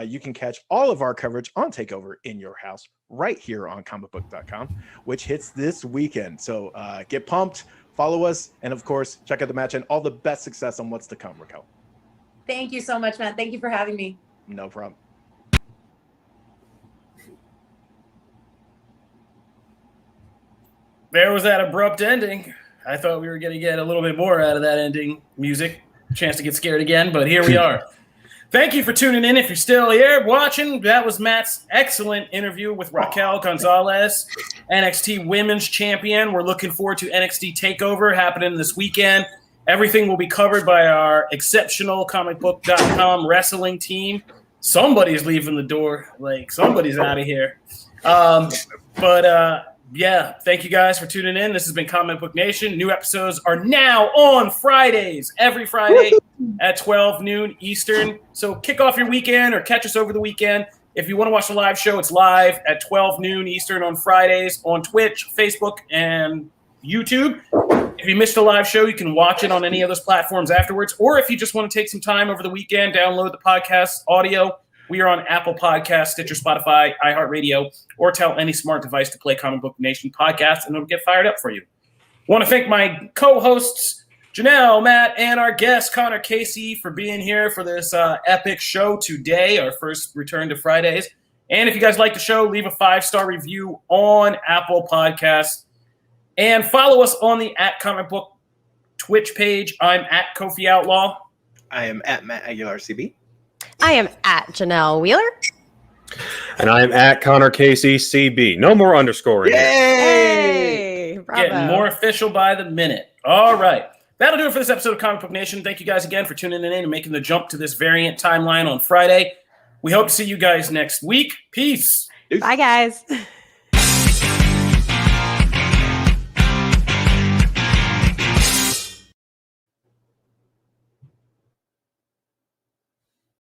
you can catch all of our coverage on TakeOver in your house right here on Comicbook.com, which hits this weekend. So get pumped, follow us, and of course, check out the match, and all the best success on what's to come, Raquel. Thank you so much, Matt. Thank you for having me. No problem. There was that abrupt ending. I thought we were going to get a little bit more out of that ending music. Chance to get scared again, but here we are. Thank you for tuning in. If you're still here watching, that was Matt's excellent interview with Raquel Gonzalez, NXT Women's Champion. We're looking forward to NXT TakeOver happening this weekend. Everything will be covered by our exceptional Comicbook.com wrestling team. Somebody's leaving the door. Like, somebody's out of here. Yeah, thank you guys for tuning in. This has been Comic Book Nation. New episodes are now on Fridays, every Friday at 12 noon Eastern. So kick off your weekend or catch us over the weekend. If you want to watch the live show, it's live at 12 noon Eastern on Fridays on Twitch, Facebook, and YouTube. If you missed a live show, you can watch it on any of those platforms afterwards. Or if you just want to take some time over the weekend, download the podcast audio. We are on Apple Podcasts, Stitcher, Spotify, iHeartRadio, or tell any smart device to play Comic Book Nation podcast, and it'll get fired up for you. I want to thank my co-hosts, Janelle, Matt, and our guest, Connor Casey, for being here for this epic show today, our first return to Fridays. And if you guys like the show, leave a 5-star review on Apple Podcasts. And follow us on the @Comic Book Twitch page. I'm @Kofi Outlaw. I am @Matt Aguilar CB. I am @Janelle Wheeler. And I'm @Connor Casey CB. No more underscoring. Hey! Bravo. Getting more official by the minute. All right. That'll do it for this episode of Comic Book Nation. Thank you guys again for tuning in and making the jump to this variant timeline on Friday. We hope to see you guys next week. Peace. Bye, guys.